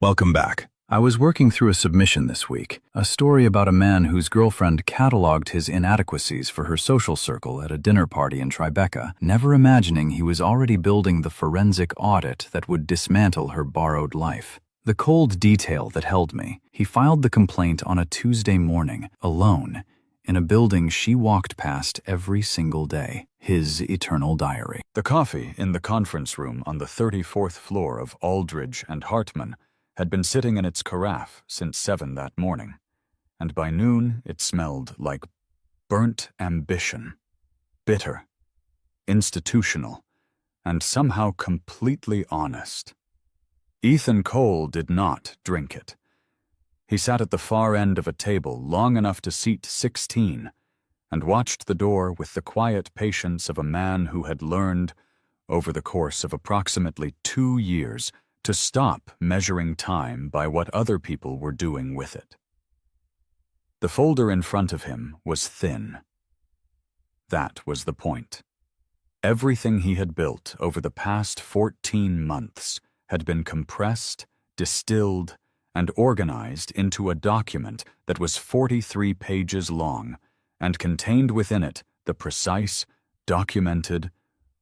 Welcome back. I was working through a submission this week, a story about a man whose girlfriend cataloged his inadequacies for her social circle at a dinner party in Tribeca, never imagining he was already building the forensic audit that would dismantle her borrowed life. The cold detail that held me: he filed the complaint on a Tuesday morning, alone, in a building she walked past every single day, his eternal diary. The coffee in the conference room on the 34th floor of Aldridge and Hartman had been sitting in its carafe since 7 that morning, and by noon it smelled like burnt ambition, bitter, institutional, and somehow completely honest. Ethan Cole did not drink it. He sat at the far end of a table long enough to seat 16 and watched the door with the quiet patience of a man who had learned, over the course of approximately 2 years, to stop measuring time by what other people were doing with it. The folder in front of him was thin. That was the point. Everything he had built over the past 14 months had been compressed, distilled, and organized into a document that was 43 pages long and contained within it the precise, documented,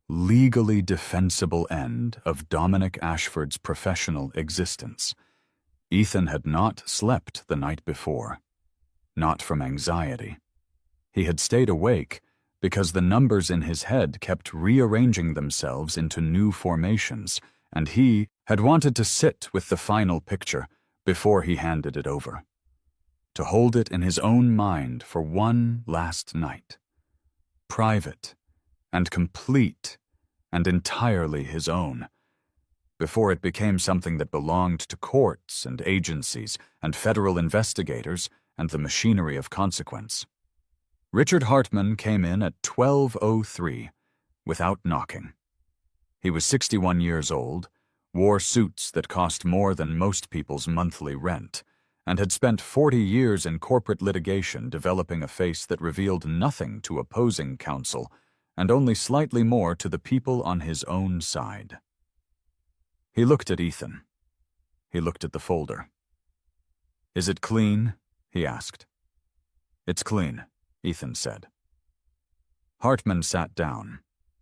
legally defensible end of Dominic Ashford's professional existence. Ethan had not slept the night before. Not from anxiety. He had stayed awake because the numbers in his head kept rearranging themselves into new formations, and he had wanted to sit with the final picture before he handed it over. To hold it in his own mind for one last night. Private and complete and entirely his own, before it became something that belonged to courts and agencies and federal investigators and the machinery of consequence. Richard Hartman came in at 12:03 without knocking. He was 61 years old, wore suits that cost more than most people's monthly rent, and had spent 40 years in corporate litigation developing a face that revealed nothing to opposing counsel and only slightly more to the people on his own side. He looked at Ethan. He looked at the folder. "Is it clean?" he asked. "It's clean," Ethan said. Hartman sat down.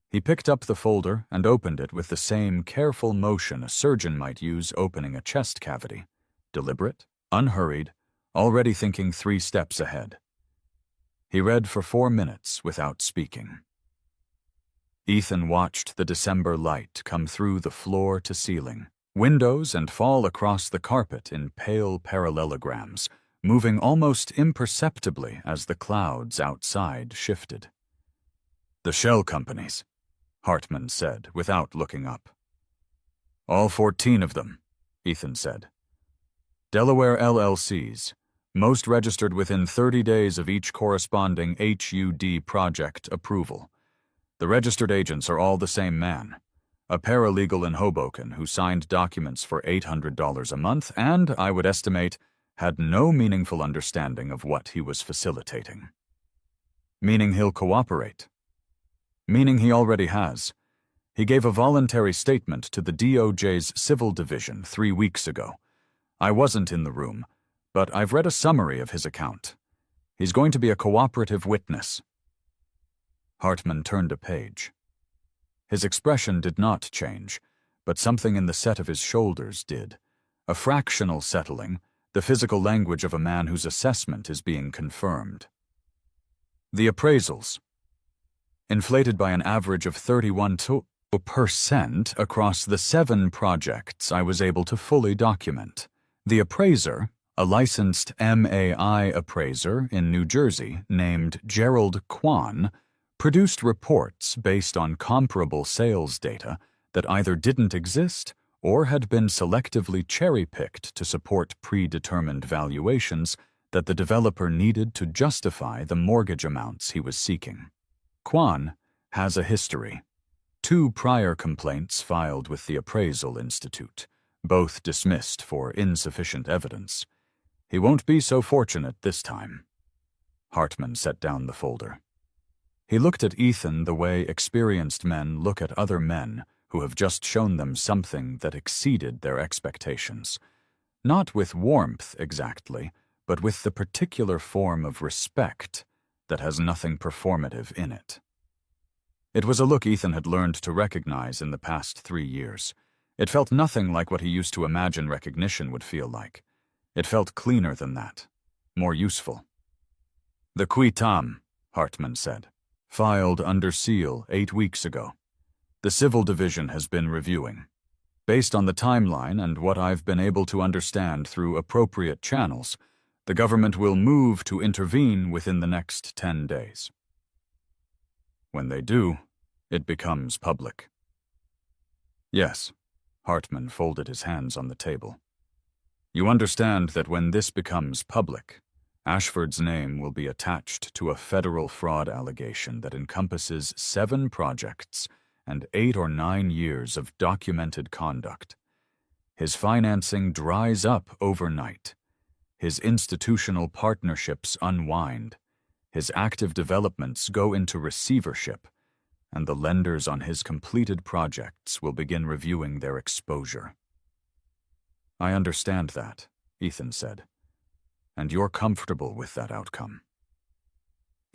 He picked up the folder and opened it with the same careful motion a surgeon might use opening a chest cavity. Deliberate, unhurried, already thinking 3 steps ahead. He read for 4 minutes without speaking. Ethan watched the December light come through the floor to ceiling, windows, and fall across the carpet in pale parallelograms, moving almost imperceptibly as the clouds outside shifted. "The shell companies," Hartman said without looking up. "All 14 of them," Ethan said. "Delaware LLCs, most registered within 30 days of each corresponding HUD project approval. The registered agents are all the same man, a paralegal in Hoboken who signed documents for $800 a month and, I would estimate, had no meaningful understanding of what he was facilitating. Meaning he'll cooperate. Meaning he already has. He gave a voluntary statement to the DOJ's Civil Division 3 weeks ago. I wasn't in the room, but I've read a summary of his account. He's going to be a cooperative witness." Hartman turned a page. His expression did not change, but something in the set of his shoulders did. A fractional settling, the physical language of a man whose assessment is being confirmed. "The appraisals. Inflated by an average of 31% across the 7 projects I was able to fully document. The appraiser, a licensed MAI appraiser in New Jersey named Gerald Kwan, produced reports based on comparable sales data that either didn't exist or had been selectively cherry-picked to support predetermined valuations that the developer needed to justify the mortgage amounts he was seeking. Kwan has a history. 2 prior complaints filed with the Appraisal Institute, both dismissed for insufficient evidence. He won't be so fortunate this time." Hartman set down the folder. He looked at Ethan the way experienced men look at other men who have just shown them something that exceeded their expectations. Not with warmth exactly, but with the particular form of respect that has nothing performative in it. It was a look Ethan had learned to recognize in the past 3 years. It felt nothing like what he used to imagine recognition would feel like. It felt cleaner than that, more useful. "The qui tam," Hartman said, "filed under seal 8 weeks ago. The Civil Division has been reviewing. Based on the timeline and what I've been able to understand through appropriate channels, the government will move to intervene within the next 10 days. When they do, it becomes public." "Yes," Hartman folded his hands on the table. "You understand that when this becomes public, Ashford's name will be attached to a federal fraud allegation that encompasses 7 projects and 8 or 9 years of documented conduct. His financing dries up overnight. His institutional partnerships unwind. His active developments go into receivership, and the lenders on his completed projects will begin reviewing their exposure." "I understand that," Ethan said. "And you're comfortable with that outcome."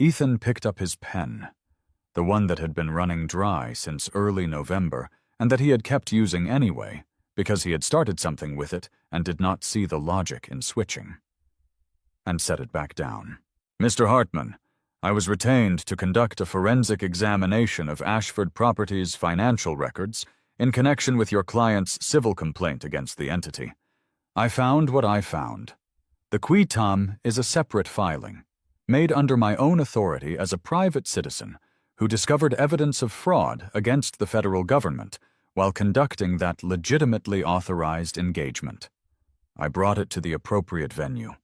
Ethan picked up his pen, the one that had been running dry since early November and that he had kept using anyway because he had started something with it and did not see the logic in switching, and set it back down. "Mr. Hartman, I was retained to conduct a forensic examination of Ashford Properties' financial records in connection with your client's civil complaint against the entity. I found what I found. The qui tam is a separate filing, made under my own authority as a private citizen who discovered evidence of fraud against the federal government while conducting that legitimately authorized engagement. I brought it to the appropriate venue.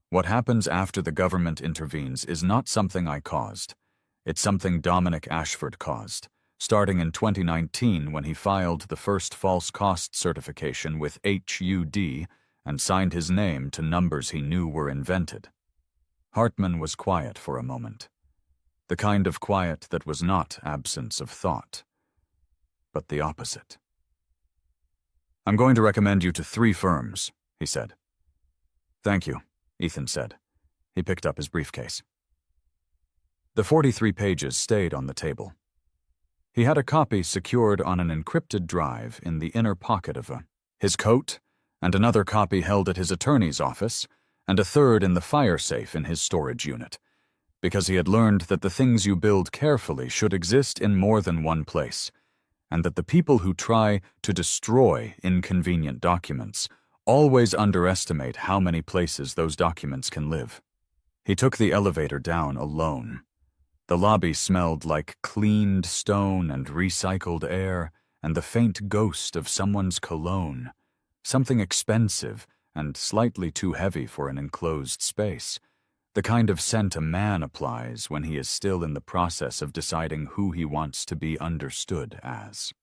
What happens after the government intervenes is not something I caused. It's something Dominic Ashford caused, starting in 2019 when he filed the first false cost certification with HUD and signed his name to numbers he knew were invented." Hartman was quiet for a moment. The kind of quiet that was not absence of thought, but the opposite. "I'm going to recommend you to 3 firms, he said. "Thank you," Ethan said. He picked up his briefcase. The 43 pages stayed on the table. He had a copy secured on an encrypted drive in the inner pocket of his coat, and another copy held at his attorney's office, and a third in the fire safe in his storage unit, because he had learned that the things you build carefully should exist in more than one place, and that the people who try to destroy inconvenient documents always underestimate how many places those documents can live. He took the elevator down alone. The lobby smelled like cleaned stone and recycled air and the faint ghost of someone's cologne, something expensive and slightly too heavy for an enclosed space. The kind of scent a man applies when he is still in the process of deciding who he wants to be understood as.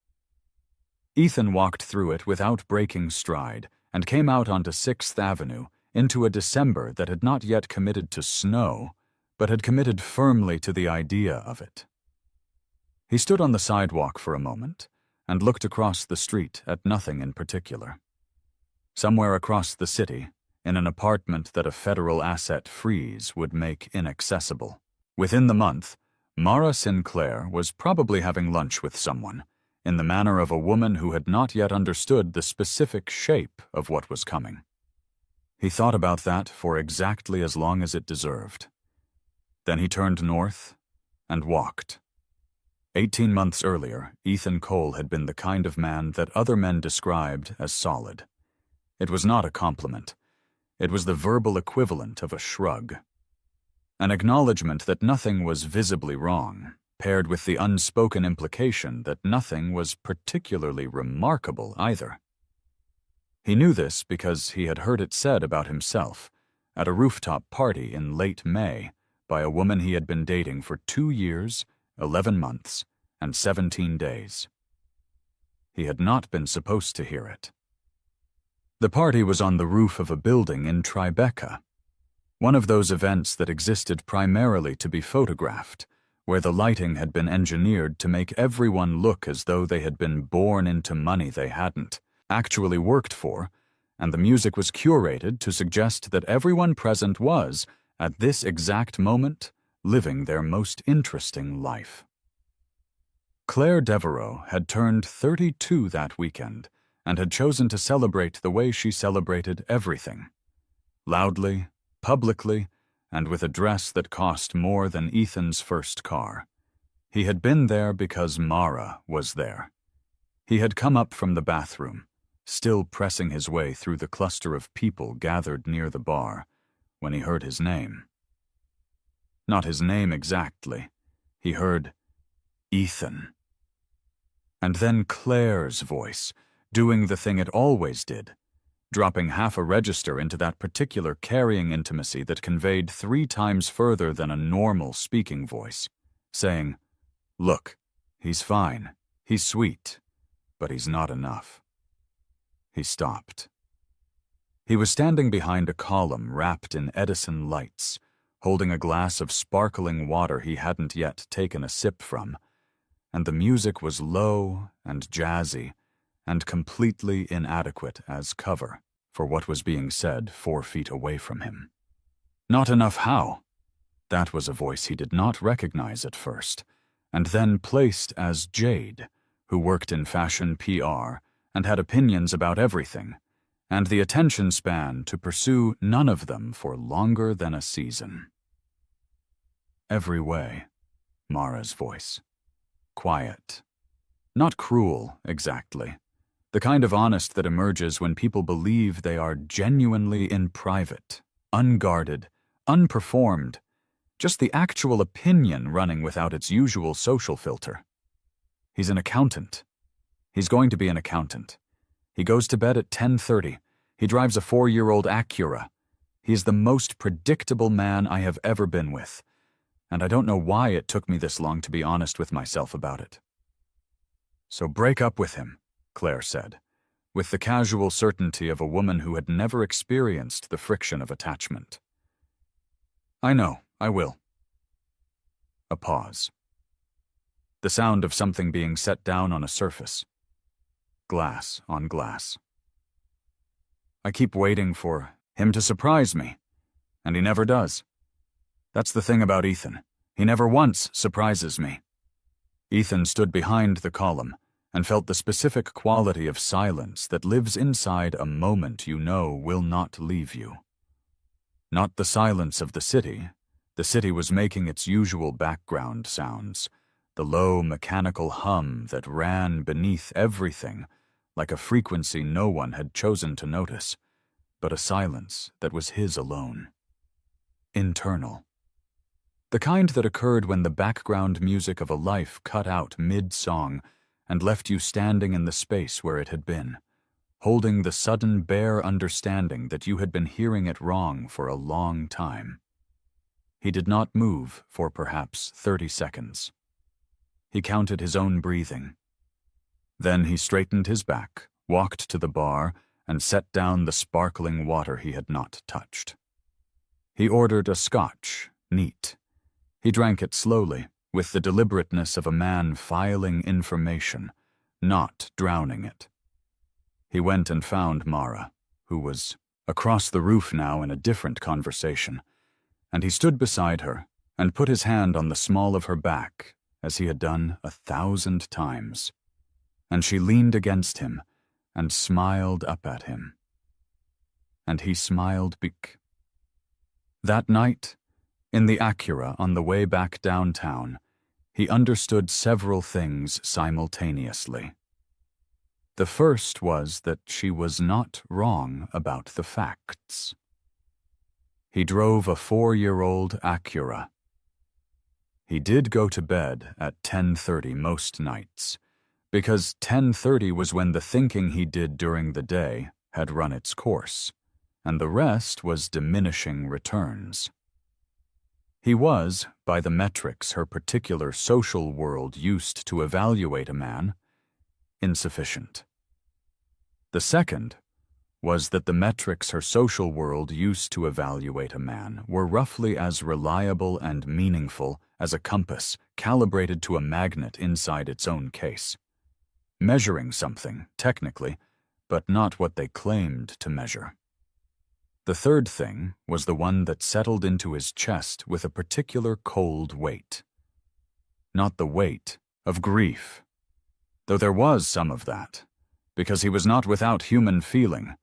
Ethan walked through it without breaking stride and came out onto 6th Avenue into a December that had not yet committed to snow, but had committed firmly to the idea of it. He stood on the sidewalk for a moment and looked across the street at nothing in particular. Somewhere across the city, in an apartment that a federal asset freeze would make inaccessible. Within the month, Mara Sinclair was probably having lunch with someone, in the manner of a woman who had not yet understood the specific shape of what was coming. He thought about that for exactly as long as it deserved. Then he turned north and walked. 18 months earlier, Ethan Cole had been the kind of man that other men described as solid. It was not a compliment. It was the verbal equivalent of a shrug. An acknowledgement that nothing was visibly wrong, paired with the unspoken implication that nothing was particularly remarkable either. He knew this because he had heard it said about himself at a rooftop party in late May by a woman he had been dating for 2 years, 11 months, and 17 days. He had not been supposed to hear it. The party was on the roof of a building in Tribeca, one of those events that existed primarily to be photographed, where the lighting had been engineered to make everyone look as though they had been born into money they hadn't actually worked for, and the music was curated to suggest that everyone present was, at this exact moment, living their most interesting life. Claire Devereaux had turned 32 that weekend and had chosen to celebrate the way she celebrated everything. Loudly, publicly, and with a dress that cost more than Ethan's first car. He had been there because Mara was there. He had come up from the bathroom, still pressing his way through the cluster of people gathered near the bar, when he heard his name. Not his name exactly. He heard Ethan. And then Claire's voice, doing the thing it always did, dropping half a register into that particular carrying intimacy that conveyed 3 times further than a normal speaking voice, saying, "Look, he's fine, he's sweet, but he's not enough." He stopped. He was standing behind a column wrapped in Edison lights, holding a glass of sparkling water he hadn't yet taken a sip from, and the music was low and jazzy and completely inadequate as cover for what was being said 4 feet away from him. Not enough how? That was a voice he did not recognize at first, and then placed as Jade, who worked in fashion PR and had opinions about everything, and the attention span to pursue none of them for longer than a season. Every way, Mara's voice. Quiet. Not cruel, exactly. The kind of honest that emerges when people believe they are genuinely in private, unguarded, unperformed, just the actual opinion running without its usual social filter. He's an accountant. He's going to be an accountant. He goes to bed at 10:30. He drives a 4-year-old Acura. He's the most predictable man I have ever been with, and I don't know why it took me this long to be honest with myself about it. "So break up with him," Claire said, with the casual certainty of a woman who had never experienced the friction of attachment. "I know, I will." A pause. The sound of something being set down on a surface. Glass on glass. "I keep waiting for him to surprise me, and he never does. That's the thing about Ethan. He never once surprises me." Ethan stood behind the column and felt the specific quality of silence that lives inside a moment you know will not leave you. Not the silence of the city. The city was making its usual background sounds, the low mechanical hum that ran beneath everything, like a frequency no one had chosen to notice, but a silence that was his alone. Internal. The kind that occurred when the background music of a life cut out mid-song and left you standing in the space where it had been, holding the sudden bare understanding that you had been hearing it wrong for a long time. He did not move for perhaps 30 seconds. He counted his own breathing. Then he straightened his back, walked to the bar, and set down the sparkling water he had not touched. He ordered a scotch, neat. He drank it slowly, with the deliberateness of a man filing information, not drowning it. He went and found Mara, who was across the roof now in a different conversation, and he stood beside her and put his hand on the small of her back, as he had done 1,000 times. And she leaned against him and smiled up at him. And he smiled back. That night, in the Acura on the way back downtown, he understood several things simultaneously. The first was that she was not wrong about the facts. He drove a 4-year-old Acura. He did go to bed at 10:30 most nights, because 10:30 was when the thinking he did during the day had run its course, and the rest was diminishing returns. He was, by the metrics her particular social world used to evaluate a man, insufficient. The second was that the metrics her social world used to evaluate a man were roughly as reliable and meaningful as a compass calibrated to a magnet inside its own case. Measuring something, technically, but not what they claimed to measure. The third thing was the one that settled into his chest with a particular cold weight. Not the weight of grief, though there was some of that, because he was not without human feeling,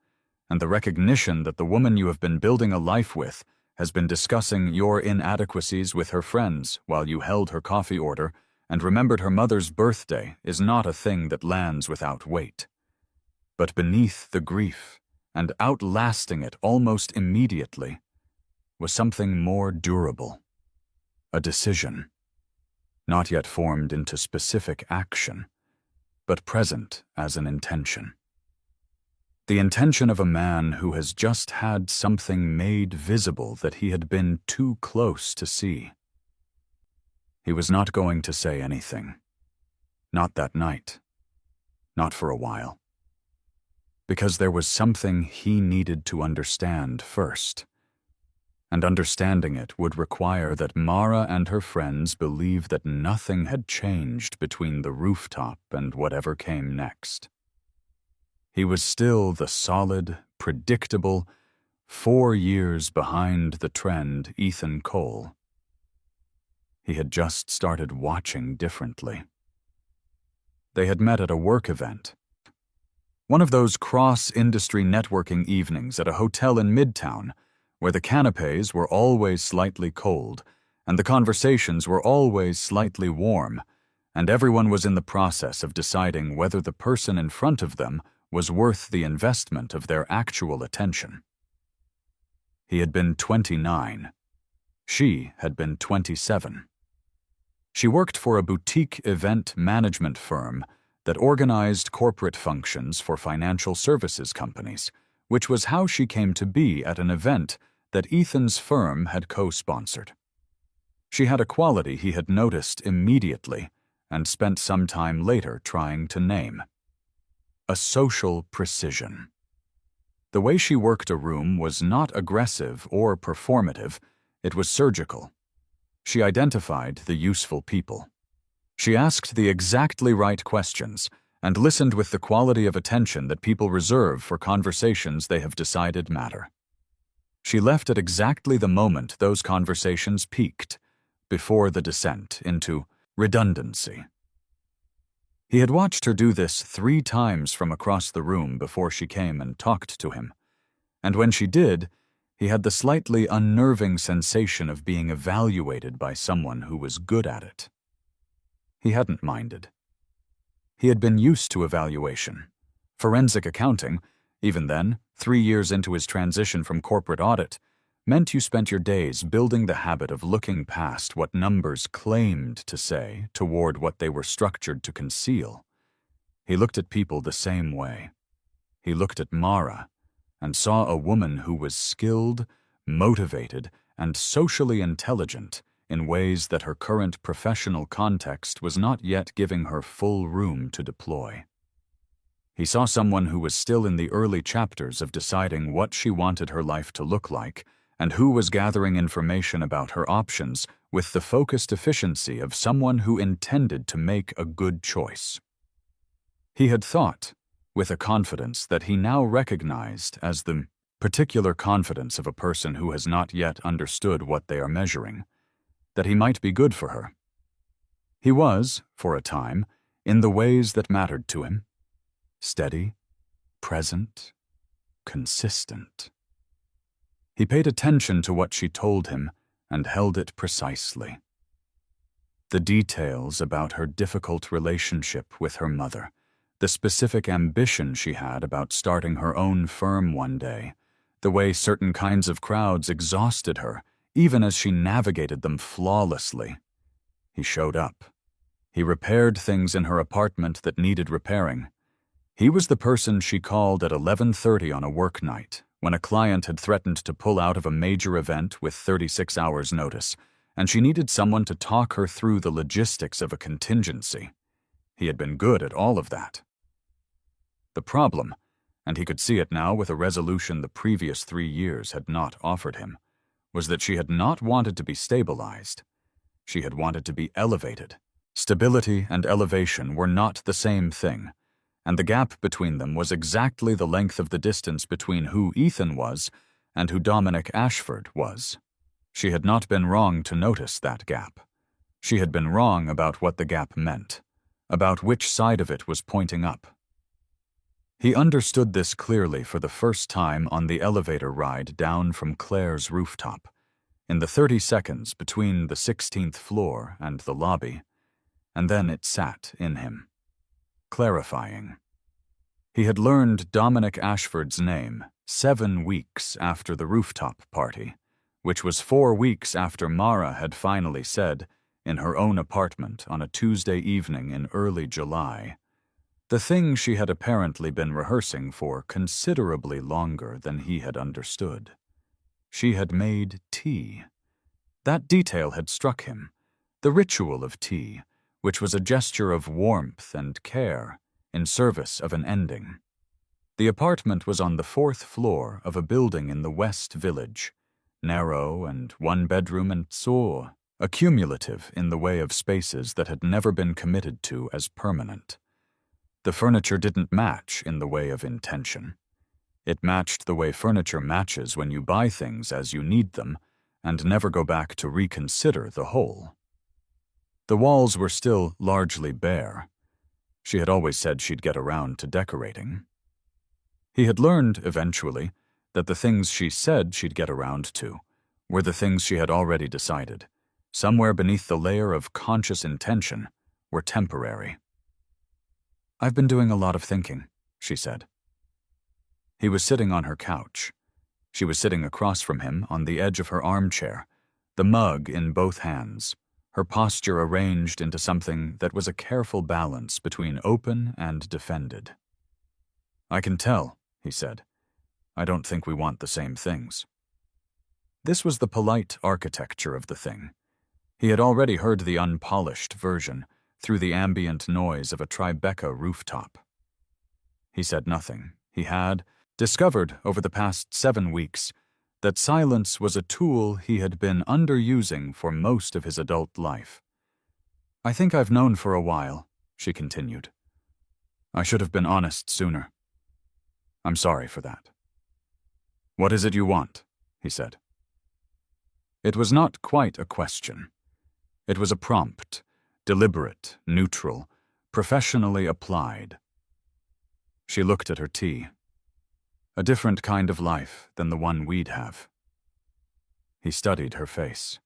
and the recognition that the woman you have been building a life with has been discussing your inadequacies with her friends while you held her coffee order and remembered her mother's birthday is not a thing that lands without weight. But beneath the grief, and outlasting it almost immediately, was something more durable. A decision, not yet formed into specific action, but present as an intention. The intention of a man who has just had something made visible that he had been too close to see. He was not going to say anything. Not that night. Not for a while. Because there was something he needed to understand first. And understanding it would require that Mara and her friends believe that nothing had changed between the rooftop and whatever came next. He was still the solid, predictable, 4 years behind the trend Ethan Cole. He had just started watching differently. They had met at a work event. One of those cross-industry networking evenings at a hotel in Midtown, where the canapés were always slightly cold, and the conversations were always slightly warm, and everyone was in the process of deciding whether the person in front of them was worth the investment of their actual attention. He had been 29. She had been 27. She worked for a boutique event management firm that organized corporate functions for financial services companies, which was how she came to be at an event that Ethan's firm had co-sponsored. She had a quality he had noticed immediately and spent some time later trying to name. A social precision. The way she worked a room was not aggressive or performative, it was surgical. She identified the useful people. She asked the exactly right questions and listened with the quality of attention that people reserve for conversations they have decided matter. She left at exactly the moment those conversations peaked, before the descent into redundancy. He had watched her do this 3 times from across the room before she came and talked to him, and when she did, he had the slightly unnerving sensation of being evaluated by someone who was good at it. He hadn't minded. He had been used to evaluation. Forensic accounting, even then, 3 years into his transition from corporate audit, meant you spent your days building the habit of looking past what numbers claimed to say toward what they were structured to conceal. He looked at people the same way. He looked at Mara and saw a woman who was skilled, motivated, and socially intelligent in ways that her current professional context was not yet giving her full room to deploy. He saw someone who was still in the early chapters of deciding what she wanted her life to look like and who was gathering information about her options with the focused efficiency of someone who intended to make a good choice. He had thought, with a confidence that he now recognized as the particular confidence of a person who has not yet understood what they are measuring, that he might be good for her. He was, for a time, in the ways that mattered to him. Steady, present, consistent. He paid attention to what she told him and held it precisely. The details about her difficult relationship with her mother, the specific ambition she had about starting her own firm one day, the way certain kinds of crowds exhausted her, even as she navigated them flawlessly. He showed up. He repaired things in her apartment that needed repairing. He was the person she called at 11:30 on a work night, when a client had threatened to pull out of a major event with 36 hours' notice, and she needed someone to talk her through the logistics of a contingency. He had been good at all of that. The problem, and he could see it now with a resolution the previous 3 years had not offered him, was that she had not wanted to be stabilized. She had wanted to be elevated. Stability and elevation were not the same thing, and the gap between them was exactly the length of the distance between who Ethan was and who Dominic Ashford was. She had not been wrong to notice that gap. She had been wrong about what the gap meant, about which side of it was pointing up. He understood this clearly for the first time on the elevator ride down from Claire's rooftop, in the 30 seconds between the 16th floor and the lobby, and then it sat in him, clarifying. He had learned Dominic Ashford's name 7 weeks after the rooftop party, which was 4 weeks after Mara had finally said, in her own apartment on a Tuesday evening in early July, the thing she had apparently been rehearsing for considerably longer than he had understood. She had made tea. That detail had struck him, the ritual of tea, which was a gesture of warmth and care in service of an ending. The apartment was on the 4th floor of a building in the West Village, narrow and 1 bedroom and so accumulative in the way of spaces that had never been committed to as permanent. The furniture didn't match in the way of intention. It matched the way furniture matches when you buy things as you need them and never go back to reconsider the whole. The walls were still largely bare. She had always said she'd get around to decorating. He had learned, eventually, that the things she said she'd get around to were the things she had already decided, somewhere beneath the layer of conscious intention, were temporary. "I've been doing a lot of thinking," she said. He was sitting on her couch. She was sitting across from him on the edge of her armchair, the mug in both hands, her posture arranged into something that was a careful balance between open and defended. "I can tell," he said. "I don't think we want the same things." This was the polite architecture of the thing. He had already heard the unpolished version through the ambient noise of a Tribeca rooftop. He said nothing. He had discovered over the past 7 weeks that silence was a tool he had been underusing for most of his adult life. "I think I've known for a while," she continued. "I should have been honest sooner. I'm sorry for that." "What is it you want?" he said. It was not quite a question. It was a prompt, deliberate, neutral, professionally applied. She looked at her tea. "A different kind of life than the one we'd have." He studied her face.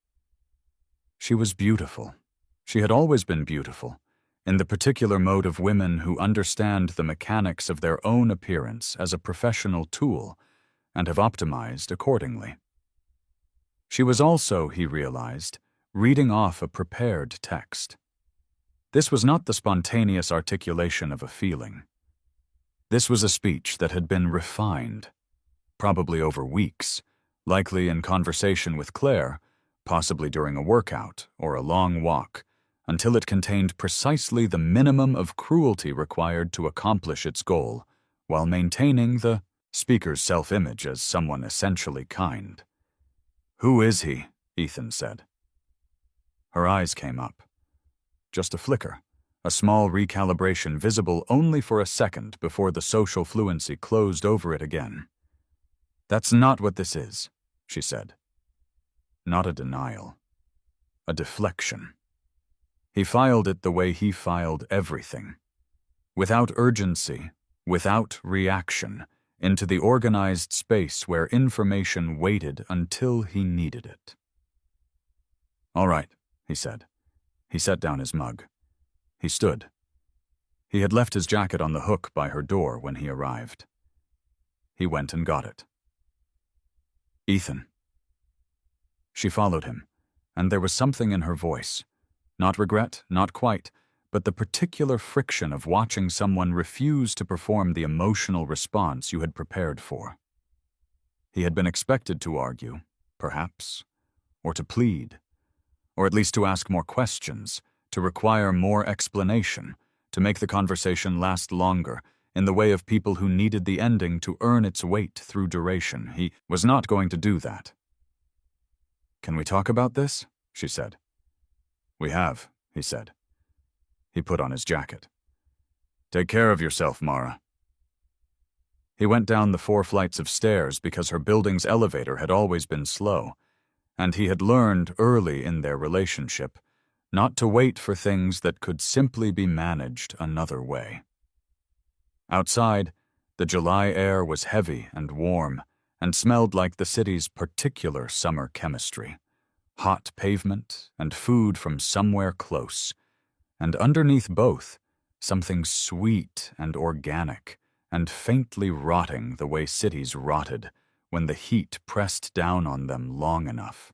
She was beautiful. She had always been beautiful, in the particular mode of women who understand the mechanics of their own appearance as a professional tool and have optimized accordingly. She was also, he realized, reading off a prepared text. This was not the spontaneous articulation of a feeling. This was a speech that had been refined, probably over weeks, likely in conversation with Claire, possibly during a workout or a long walk, until it contained precisely the minimum of cruelty required to accomplish its goal, while maintaining the speaker's self-image as someone essentially kind. "Who is he?" Ethan said. Her eyes came up. Just a flicker, a small recalibration visible only for a second before the social fluency closed over it again. "That's not what this is," she said. Not a denial. A deflection. He filed it the way he filed everything. Without urgency, without reaction, into the organized space where information waited until he needed it. "All right," he said. He set down his mug. He stood. He had left his jacket on the hook by her door when he arrived. He went and got it. "Ethan." She followed him, and there was something in her voice. Not regret, not quite, but the particular friction of watching someone refuse to perform the emotional response you had prepared for. He had been expected to argue, perhaps, or to plead, or at least to ask more questions, to require more explanation, to make the conversation last longer, in the way of people who needed the ending to earn its weight through duration. He was not going to do that. "Can we talk about this?" she said. "We have," he said. He put on his jacket. Take care of yourself, Mara. He went down the 4 flights of stairs because her building's elevator had always been slow, and he had learned early in their relationship not to wait for things that could simply be managed another way. Outside, the July air was heavy and warm and smelled like the city's particular summer chemistry. Hot pavement and food from somewhere close, and underneath both, something sweet and organic and faintly rotting the way cities rotted when the heat pressed down on them long enough.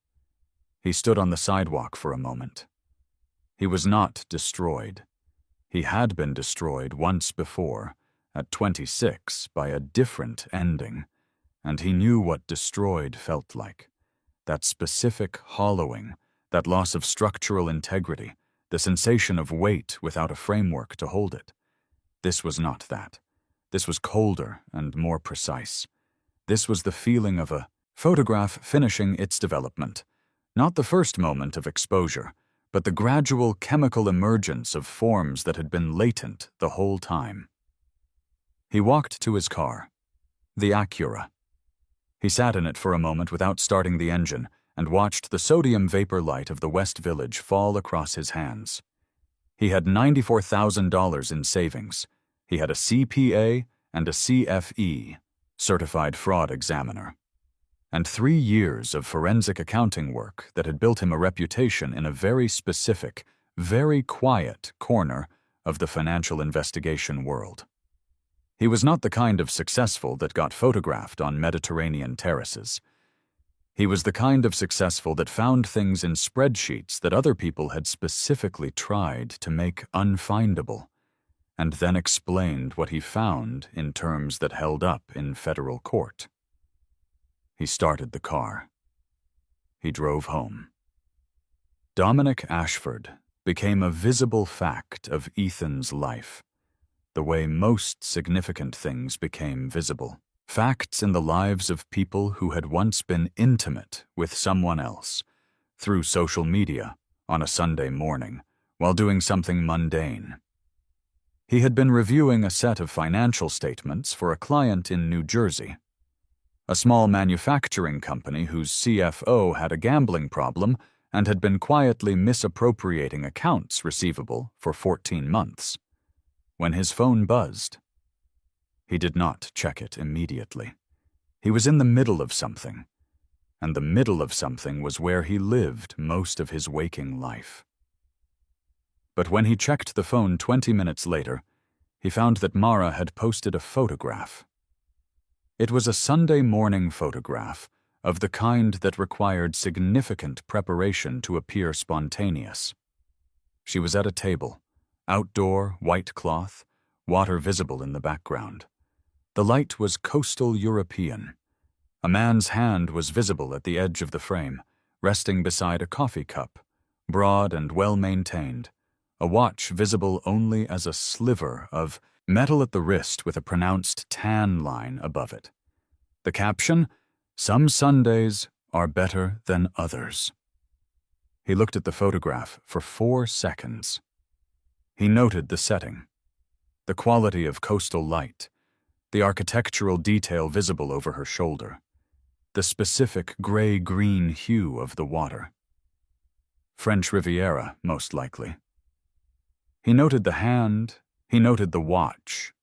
He stood on the sidewalk for a moment. He was not destroyed. He had been destroyed once before, at 26, by a different ending, and he knew what destroyed felt like. That specific hollowing, that loss of structural integrity, the sensation of weight without a framework to hold it. This was not that. This was colder and more precise. This was the feeling of a photograph finishing its development. Not the first moment of exposure, but the gradual chemical emergence of forms that had been latent the whole time. He walked to his car, the Acura. He sat in it for a moment without starting the engine and watched the sodium vapor light of the West Village fall across his hands. He had $94,000 in savings. He had a CPA and a CFE, Certified Fraud Examiner, and 3 years of forensic accounting work that had built him a reputation in a very specific, very quiet corner of the financial investigation world. He was not the kind of successful that got photographed on Mediterranean terraces. He was the kind of successful that found things in spreadsheets that other people had specifically tried to make unfindable, and then explained what he found in terms that held up in federal court. He started the car. He drove home. Dominic Ashford became a visible fact of Ethan's life, the way most significant things became visible. Facts in the lives of people who had once been intimate with someone else, through social media, on a Sunday morning, while doing something mundane. He had been reviewing a set of financial statements for a client in New Jersey, a small manufacturing company whose CFO had a gambling problem and had been quietly misappropriating accounts receivable for 14 months. When his phone buzzed, he did not check it immediately. He was in the middle of something, and the middle of something was where he lived most of his waking life. But when he checked the phone 20 minutes later, he found that Mara had posted a photograph. It was a Sunday morning photograph of the kind that required significant preparation to appear spontaneous. She was at a table, outdoor, white cloth, water visible in the background. The light was coastal European. A man's hand was visible at the edge of the frame, resting beside a coffee cup, broad and well-maintained, a watch visible only as a sliver of metal at the wrist with a pronounced tan line above it. The caption, "Some Sundays are better than others." He looked at the photograph for 4 seconds. He noted the setting, the quality of coastal light, the architectural detail visible over her shoulder, the specific gray-green hue of the water. French Riviera, most likely. He noted the hand, he noted the watch.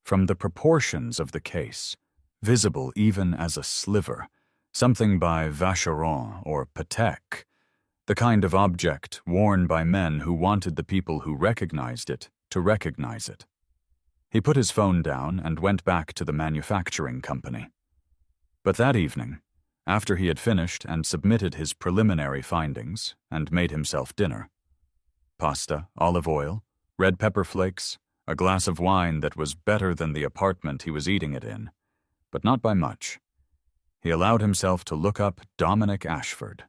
From the proportions of the case, visible even as a sliver, something by Vacheron or Patek, the kind of object worn by men who wanted the people who recognized it to recognize it. He put his phone down and went back to the manufacturing company. But that evening, after he had finished and submitted his preliminary findings and made himself dinner, pasta, olive oil, red pepper flakes, a glass of wine that was better than the apartment he was eating it in, but not by much, he allowed himself to look up Dominic Ashford.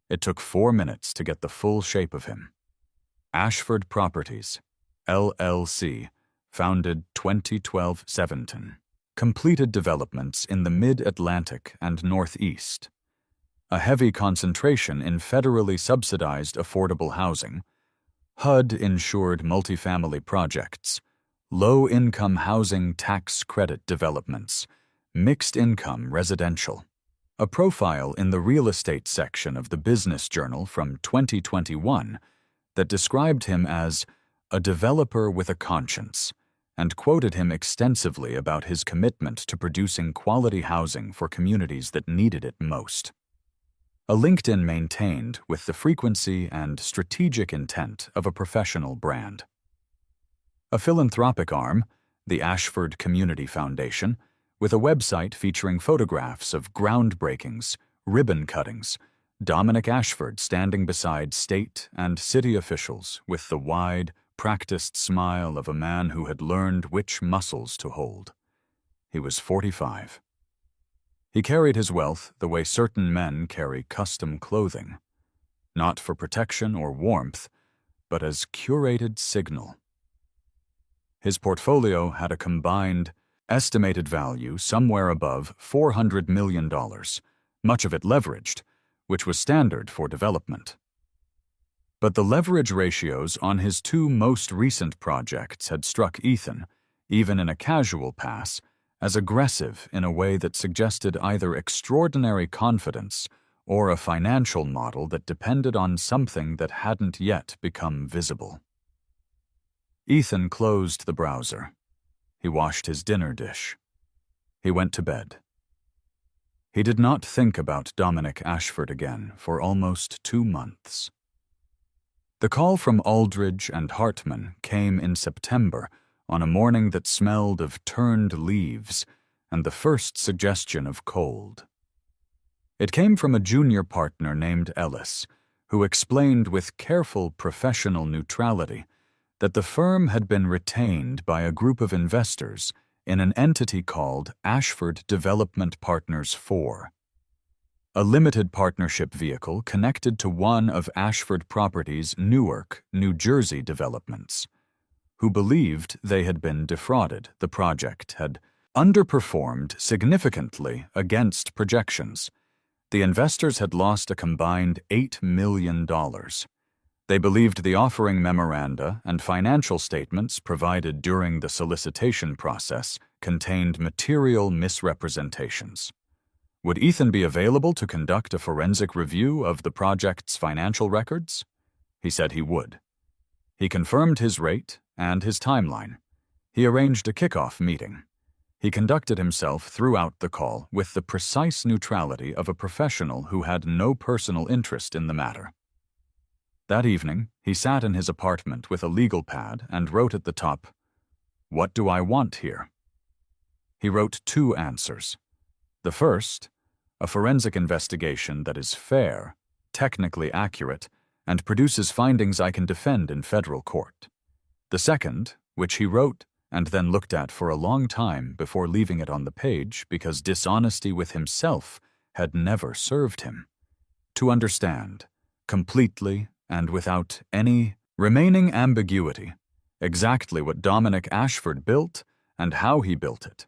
It took 4 minutes to get the full shape of him. Ashford Properties, LLC, founded 2012 Seventon. Completed developments in the Mid-Atlantic and Northeast. A heavy concentration in federally subsidized affordable housing, HUD-insured multifamily projects, low-income housing tax credit developments, mixed-income residential. A profile in the real estate section of the Business Journal from 2021 that described him as a developer with a conscience and quoted him extensively about his commitment to producing quality housing for communities that needed it most. A LinkedIn maintained with the frequency and strategic intent of a professional brand. A philanthropic arm, the Ashford Community Foundation, with a website featuring photographs of groundbreakings, ribbon cuttings, Dominic Ashford standing beside state and city officials with the wide, practiced smile of a man who had learned which muscles to hold. He was 45. He carried his wealth the way certain men carry custom clothing, not for protection or warmth, but as curated signal. His portfolio had a combined estimated value somewhere above $400 million, much of it leveraged, which was standard for development. But the leverage ratios on his two most recent projects had struck Ethan, even in a casual pass, as aggressive in a way that suggested either extraordinary confidence or a financial model that depended on something that hadn't yet become visible. Ethan closed the browser. He washed his dinner dish. He went to bed. He did not think about Dominic Ashford again for almost 2 months. The call from Aldridge and Hartman came in September on a morning that smelled of turned leaves and the first suggestion of cold. It came from a junior partner named Ellis, who explained with careful professional neutrality that the firm had been retained by a group of investors in an entity called Ashford Development Partners 4, a limited partnership vehicle connected to one of Ashford Properties' Newark, New Jersey developments, who believed they had been defrauded. The project had underperformed significantly against projections. The investors had lost a combined $8 million. They believed the offering memoranda and financial statements provided during the solicitation process contained material misrepresentations. Would Ethan be available to conduct a forensic review of the project's financial records? He said he would. He confirmed his rate and his timeline. He arranged a kickoff meeting. He conducted himself throughout the call with the precise neutrality of a professional who had no personal interest in the matter. That evening, he sat in his apartment with a legal pad and wrote at the top, "What do I want here?" He wrote 2 answers. The first, a forensic investigation that is fair, technically accurate, and produces findings I can defend in federal court. The second, which he wrote and then looked at for a long time before leaving it on the page because dishonesty with himself had never served him. To understand, completely and without any remaining ambiguity, exactly what Dominic Ashford built and how he built it.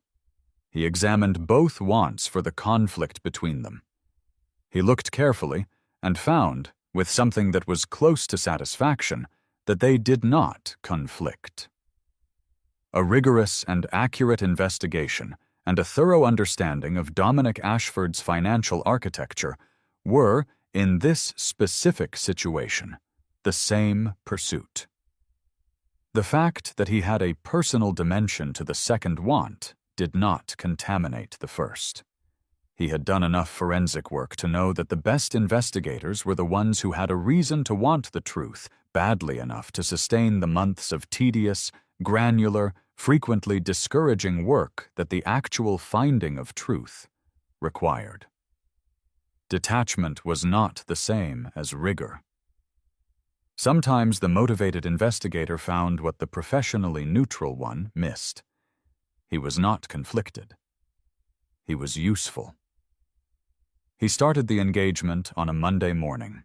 He examined both wants for the conflict between them. He looked carefully and found, with something that was close to satisfaction, that they did not conflict. A rigorous and accurate investigation and a thorough understanding of Dominic Ashford's financial architecture were, in this specific situation, the same pursuit. The fact that he had a personal dimension to the second want did not contaminate the first. He had done enough forensic work to know that the best investigators were the ones who had a reason to want the truth badly enough to sustain the months of tedious, granular, frequently discouraging work that the actual finding of truth required. Detachment was not the same as rigor. Sometimes the motivated investigator found what the professionally neutral one missed. He was not conflicted. He was useful. He started the engagement on a Monday morning.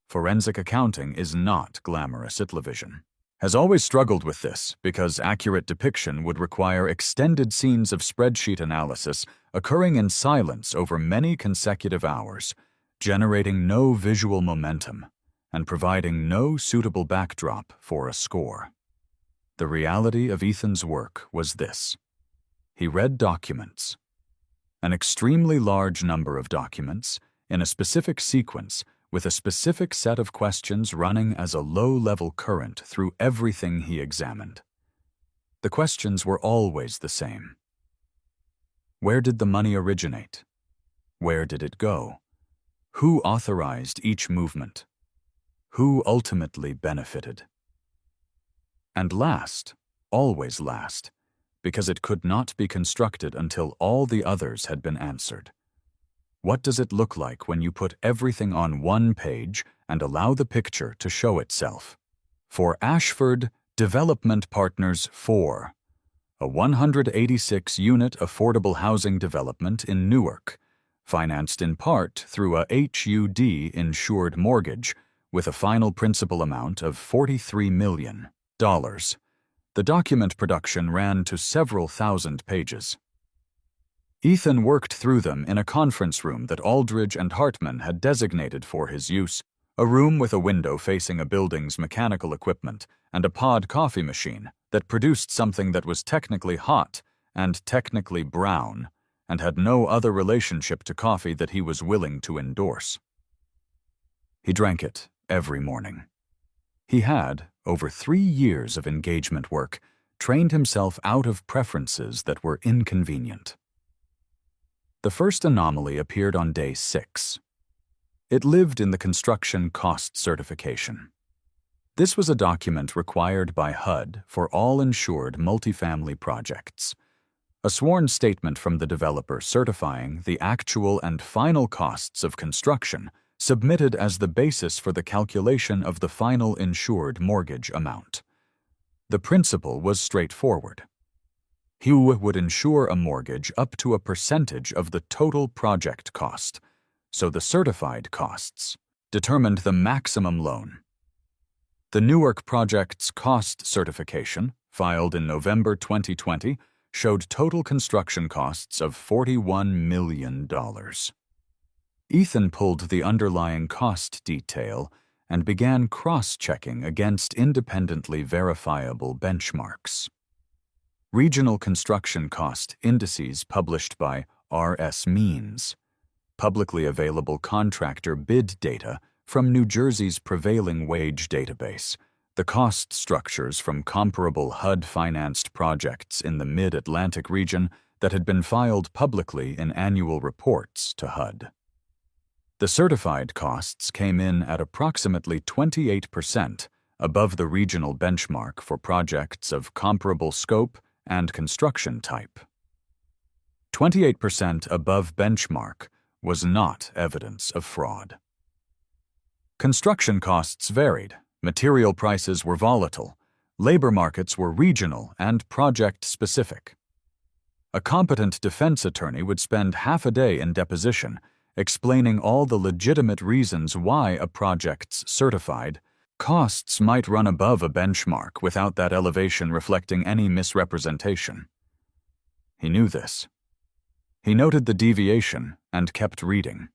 Forensic accounting is not glamorous at Television. Has always struggled with this because accurate depiction would require extended scenes of spreadsheet analysis occurring in silence over many consecutive hours, generating no visual momentum and providing no suitable backdrop for a score. The reality of Ethan's work was this. He read documents, an extremely large number of documents, in a specific sequence, with a specific set of questions running as a low-level current through everything he examined. The questions were always the same. Where did the money originate? Where did it go? Who authorized each movement? Who ultimately benefited? And last, always last, because it could not be constructed until all the others had been answered. What does it look like when you put everything on one page and allow the picture to show itself? For Ashford Development Partners 4, a 186-unit affordable housing development in Newark, financed in part through a HUD-insured mortgage with a final principal amount of $43 million. The document production ran to several thousand pages. Ethan worked through them in a conference room that Aldridge and Hartman had designated for his use, a room with a window facing a building's mechanical equipment and a pod coffee machine that produced something that was technically hot and technically brown and had no other relationship to coffee that he was willing to endorse. He drank it every morning. He had, over 3 years of engagement work, trained himself out of preferences that were inconvenient. The first anomaly appeared on day 6. It lived in the construction cost certification. This was a document required by HUD for all insured multifamily projects, a sworn statement from the developer certifying the actual and final costs of construction submitted as the basis for the calculation of the final insured mortgage amount. The principle was straightforward. Hugh would insure a mortgage up to a percentage of the total project cost, so the certified costs determined the maximum loan. The Newark project's cost certification, filed in November 2020, showed total construction costs of $41 million. Ethan pulled the underlying cost detail and began cross-checking against independently verifiable benchmarks. Regional construction cost indices published by RS Means, publicly available contractor bid data from New Jersey's prevailing wage database, the cost structures from comparable HUD-financed projects in the Mid-Atlantic region that had been filed publicly in annual reports to HUD. The certified costs came in at approximately 28% above the regional benchmark for projects of comparable scope and construction type. 28% above benchmark was not evidence of fraud. Construction costs varied, material prices were volatile, labor markets were regional and project-specific. A competent defense attorney would spend half a day in deposition explaining all the legitimate reasons why a project's certified costs might run above a benchmark without that elevation reflecting any misrepresentation. He knew this. He noted the deviation and kept reading.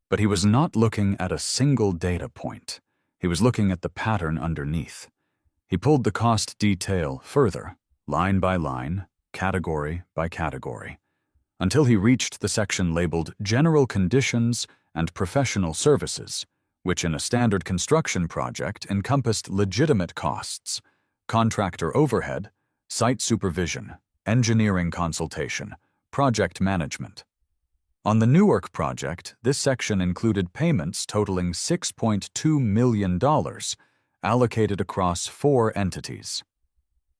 But he was not looking at a single data point. He was looking at the pattern underneath. He pulled the cost detail further, line by line, category by category, until he reached the section labeled General Conditions and Professional Services, which in a standard construction project encompassed legitimate costs, contractor overhead, site supervision, engineering consultation, project management. On the Newark project, this section included payments totaling $6.2 million, allocated across 4 entities.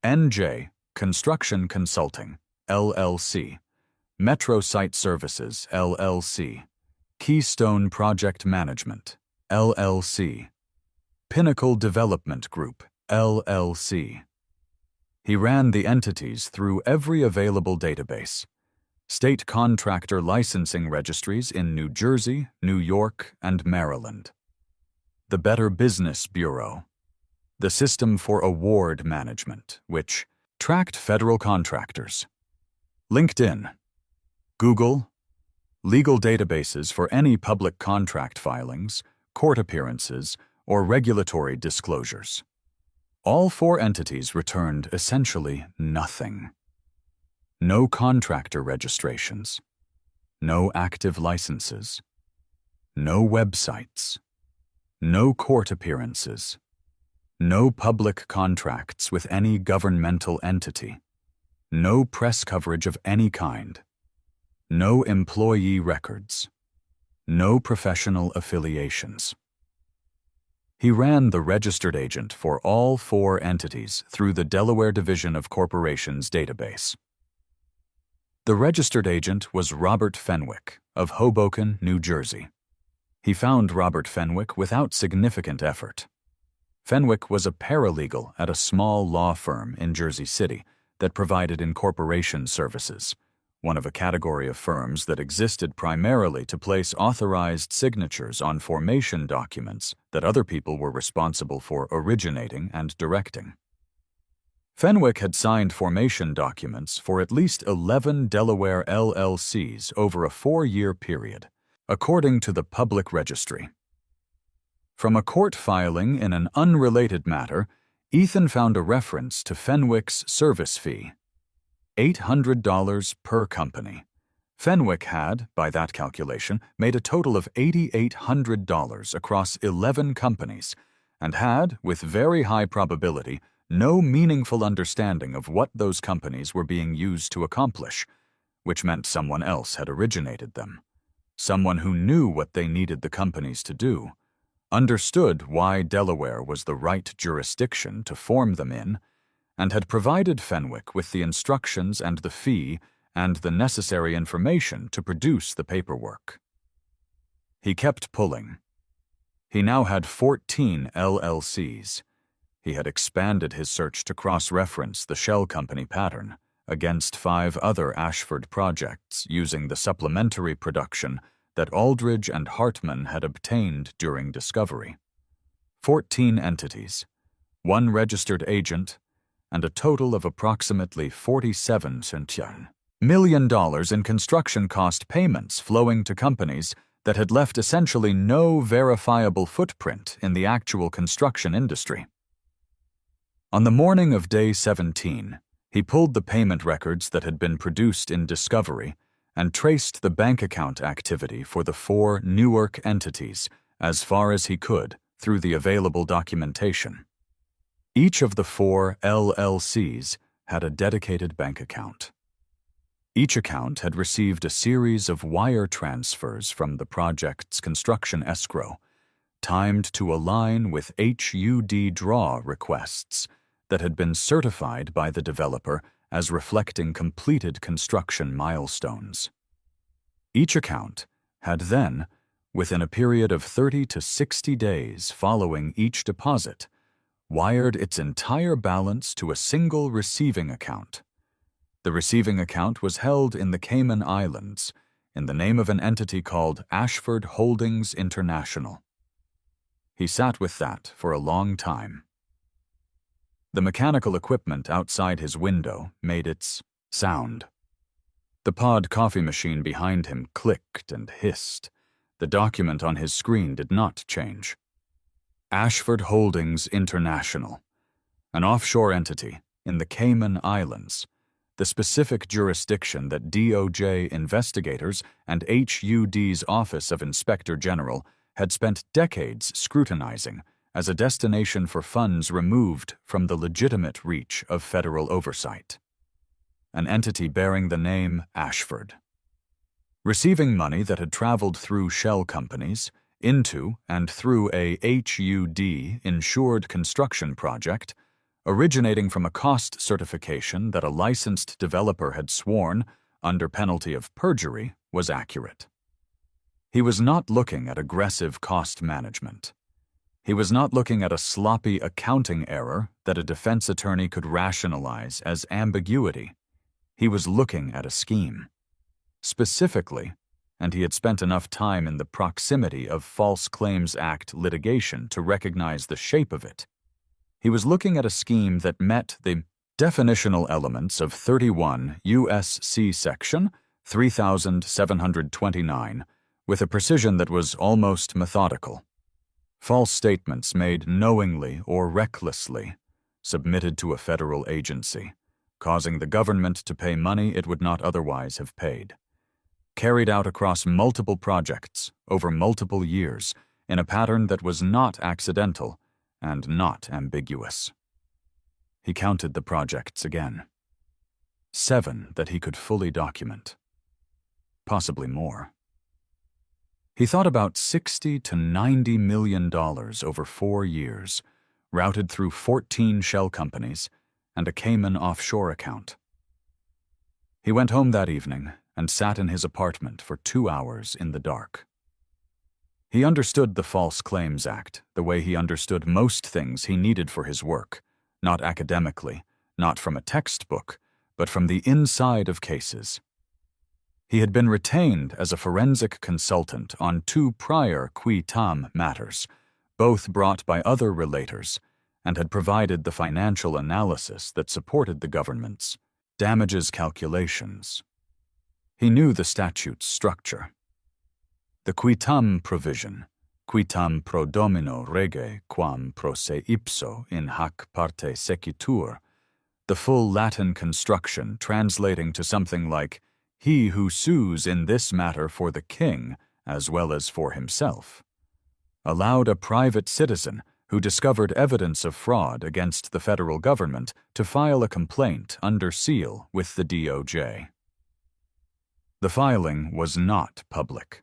NJ Construction Consulting, LLC, Metro Site Services, LLC, Keystone Project Management, LLC, Pinnacle Development Group, LLC. He ran the entities through every available database. State contractor licensing registries in New Jersey, New York, and Maryland. The Better Business Bureau. The System for Award Management, which tracked federal contractors. LinkedIn. Google. Legal databases for any public contract filings, court appearances, or regulatory disclosures. All four entities returned essentially nothing. No contractor registrations, no active licenses, no websites, no court appearances, no public contracts with any governmental entity, no press coverage of any kind, no employee records, no professional affiliations. He ran the registered agent for all four entities through the Delaware Division of Corporations database. The registered agent was Robert Fenwick of Hoboken, New Jersey. He found Robert Fenwick without significant effort. Fenwick was a paralegal at a small law firm in Jersey City that provided incorporation services, one of a category of firms that existed primarily to place authorized signatures on formation documents that other people were responsible for originating and directing. Fenwick had signed formation documents for at least 11 Delaware LLCs over a 4-year period, according to the public registry. From a court filing in an unrelated matter, Ethan found a reference to Fenwick's service fee, $800 per company. Fenwick had, by that calculation, made a total of $8,800 across 11 companies and had, with very high probability, no meaningful understanding of what those companies were being used to accomplish, which meant someone else had originated them. Someone who knew what they needed the companies to do, understood why Delaware was the right jurisdiction to form them in, and had provided Fenwick with the instructions and the fee and the necessary information to produce the paperwork. He kept pulling. He now had 14 LLCs. He had expanded his search to cross-reference the shell company pattern against 5 other Ashford projects using the supplementary production that Aldridge and Hartman had obtained during discovery. 14 entities, 1 registered agent, and a total of approximately $47 million in construction cost payments flowing to companies that had left essentially no verifiable footprint in the actual construction industry. On the morning of day 17, he pulled the payment records that had been produced in discovery and traced the bank account activity for the 4 Newark entities as far as he could through the available documentation. Each of the 4 LLCs had a dedicated bank account. Each account had received a series of wire transfers from the project's construction escrow, timed to align with HUD draw requests that had been certified by the developer as reflecting completed construction milestones. Each account had then, within a period of 30 to 60 days following each deposit, wired its entire balance to a single receiving account. The receiving account was held in the Cayman Islands in the name of an entity called Ashford Holdings International. He sat with that for a long time. The mechanical equipment outside his window made its sound. The pod coffee machine behind him clicked and hissed. The document on his screen did not change. Ashford Holdings International, an offshore entity in the Cayman Islands, the specific jurisdiction that DOJ investigators and HUD's Office of Inspector General had spent decades scrutinizing as a destination for funds removed from the legitimate reach of federal oversight. An entity bearing the name Ashford. Receiving money that had traveled through shell companies, into and through a HUD-insured construction project, originating from a cost certification that a licensed developer had sworn, under penalty of perjury, was accurate. He was not looking at aggressive cost management. He was not looking at a sloppy accounting error that a defense attorney could rationalize as ambiguity. He was looking at a scheme. Specifically, and he had spent enough time in the proximity of False Claims Act litigation to recognize the shape of it. He was looking at a scheme that met the definitional elements of 31 U.S.C. Section 3729 with a precision that was almost methodical. False statements made knowingly or recklessly, submitted to a federal agency, causing the government to pay money it would not otherwise have paid. Carried out across multiple projects over multiple years in a pattern that was not accidental and not ambiguous. He counted the projects again. 7 that he could fully document. Possibly more. He thought about $60 to $90 million over 4 years, routed through 14 shell companies and a Cayman offshore account. He went home that evening and sat in his apartment for 2 hours in the dark. He understood the False Claims Act the way he understood most things he needed for his work, not academically, not from a textbook, but from the inside of cases. He had been retained as a forensic consultant on 2 prior qui tam matters, both brought by other relators, and had provided the financial analysis that supported the government's damages calculations. He knew the statute's structure. The qui tam provision, qui tam pro domino rege quam pro se ipso in hac parte sequitur, the full Latin construction translating to something like, "He who sues in this matter for the king as well as for himself," allowed a private citizen who discovered evidence of fraud against the federal government to file a complaint under seal with the DOJ. The filing was not public.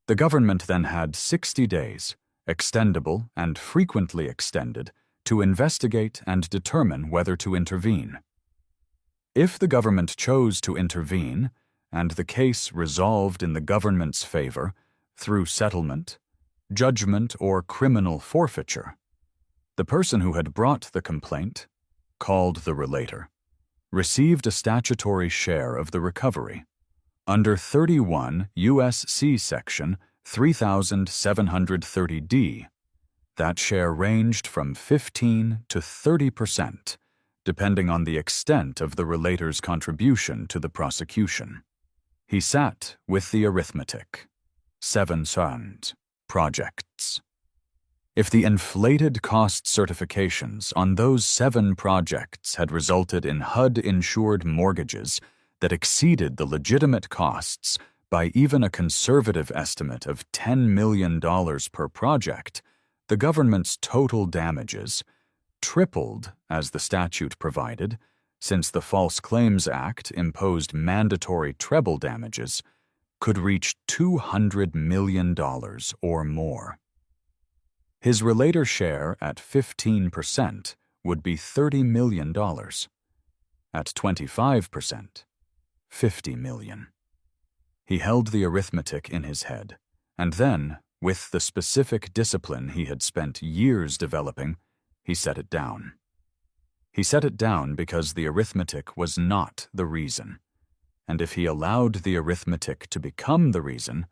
The government then had 60 days, extendable and frequently extended, to investigate and determine whether to intervene. If the government chose to intervene, and the case resolved in the government's favor through settlement, judgment, or criminal forfeiture, the person who had brought the complaint, called the relator, received a statutory share of the recovery. Under 31 U.S.C. Section 3730D, that share ranged from 15 to 30%, depending on the extent of the relator's contribution to the prosecution. He sat with the arithmetic. 7 projects. If the inflated cost certifications on those 7 projects had resulted in HUD-insured mortgages that exceeded the legitimate costs by even a conservative estimate of $10 million per project, the government's total damages, tripled as the statute provided, since the False Claims Act imposed mandatory treble damages, could reach $200 million or more. His relator share at 15% would be $30 million. At 25%, $50 million. He held the arithmetic in his head, and then, with the specific discipline he had spent years developing, he set it down. He set it down because the arithmetic was not the reason, and if he allowed the arithmetic to become the reason,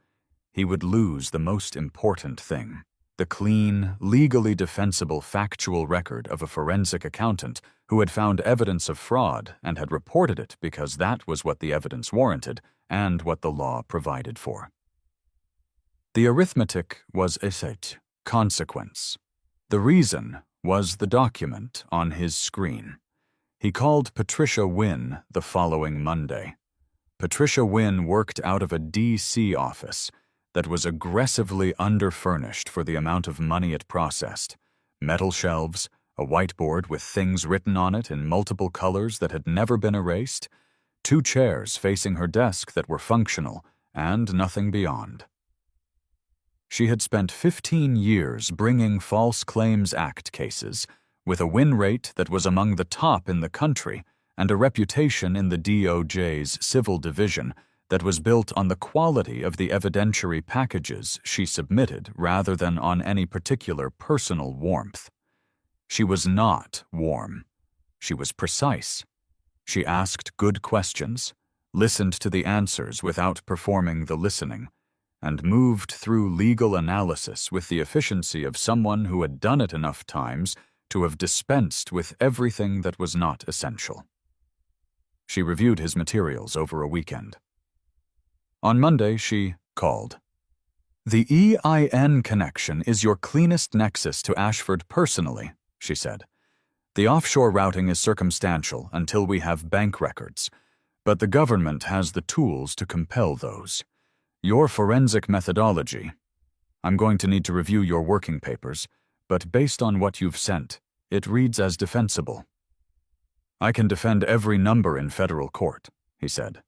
he would lose the most important thing, the clean, legally defensible factual record of a forensic accountant who had found evidence of fraud and had reported it because that was what the evidence warranted and what the law provided for. The arithmetic was a consequence. The reason was the document on his screen. He called Patricia Wynn the following Monday. Patricia Wynn worked out of a D.C. office that was aggressively underfurnished for the amount of money it processed. Metal shelves, a whiteboard with things written on it in multiple colors that had never been erased, 2 chairs facing her desk that were functional, and nothing beyond. She had spent 15 years bringing False Claims Act cases, with a win rate that was among the top in the country and a reputation in the DOJ's civil division that was built on the quality of the evidentiary packages she submitted rather than on any particular personal warmth. She was not warm. She was precise. She asked good questions, listened to the answers without performing the listening, and moved through legal analysis with the efficiency of someone who had done it enough times to have dispensed with everything that was not essential. She reviewed his materials over a weekend. On Monday, she called. "The EIN connection is your cleanest nexus to Ashford personally," she said. The offshore routing is circumstantial until we have bank records, but the government has the tools to compel those. Your forensic methodology. I'm going to need to review your working papers, but based on what you've sent, it reads as defensible. I can defend every number in federal court, he said.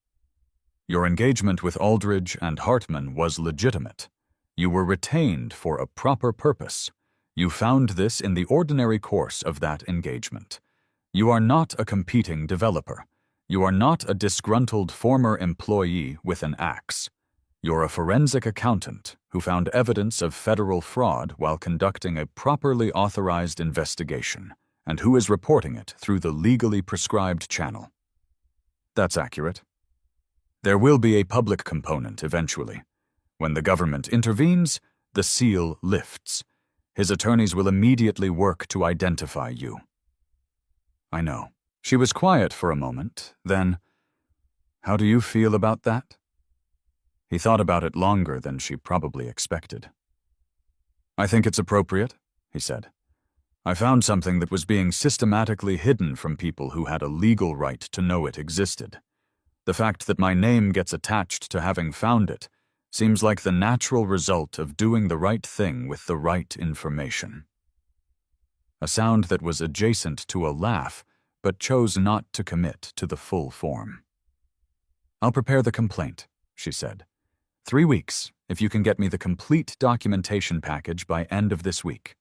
Your engagement with Aldridge and Hartman was legitimate. You were retained for a proper purpose. You found this in the ordinary course of that engagement. You are not a competing developer. You are not a disgruntled former employee with an axe. You're a forensic accountant who found evidence of federal fraud while conducting a properly authorized investigation, and who is reporting it through the legally prescribed channel. That's accurate. There will be a public component eventually. When the government intervenes, the seal lifts. His attorneys will immediately work to identify you. I know. She was quiet for a moment, then, how do you feel about that? He thought about it longer than she probably expected. I think it's appropriate, he said. I found something that was being systematically hidden from people who had a legal right to know it existed. The fact that my name gets attached to having found it seems like the natural result of doing the right thing with the right information. A sound that was adjacent to a laugh, but chose not to commit to the full form. I'll prepare the complaint, she said. 3 weeks, if you can get me the complete documentation package by end of this week.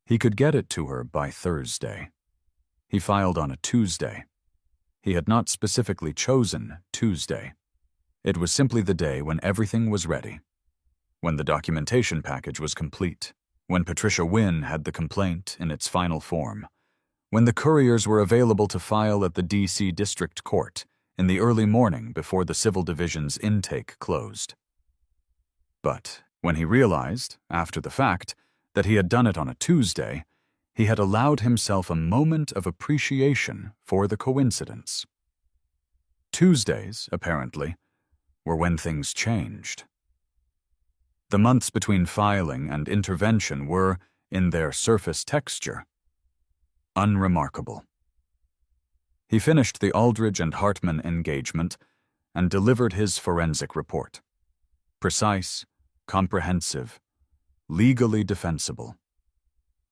He could get it to her by Thursday. He filed on a Tuesday. He had not specifically chosen Tuesday. It was simply the day when everything was ready, when the documentation package was complete, when Patricia Wynne had the complaint in its final form, when the couriers were available to file at the D.C. District Court in the early morning before the Civil Division's intake closed. But when he realized, after the fact, that he had done it on a Tuesday, he had allowed himself a moment of appreciation for the coincidence. Tuesdays, apparently, were when things changed. The months between filing and intervention were, in their surface texture, unremarkable. He finished the Aldridge and Hartman engagement and delivered his forensic report. Precise, comprehensive, legally defensible,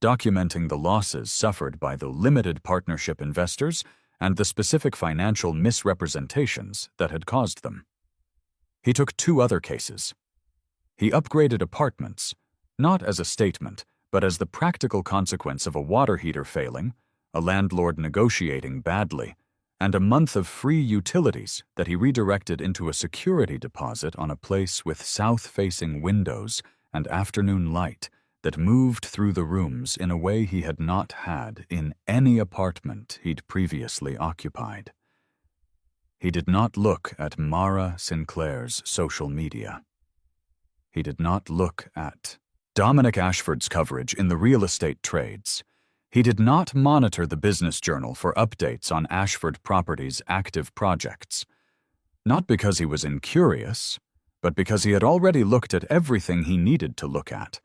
documenting the losses suffered by the limited partnership investors and the specific financial misrepresentations that had caused them. He took 2 other cases. He upgraded apartments, not as a statement, but as the practical consequence of a water heater failing, a landlord negotiating badly, and a month of free utilities that he redirected into a security deposit on a place with south-facing windows and afternoon light that moved through the rooms in a way he had not had in any apartment he'd previously occupied. He did not look at Mara Sinclair's social media. He did not look at Dominic Ashford's coverage in the real estate trades. He did not monitor the Business Journal for updates on Ashford Properties' active projects. Not because he was incurious, but because he had already looked at everything he needed to look at,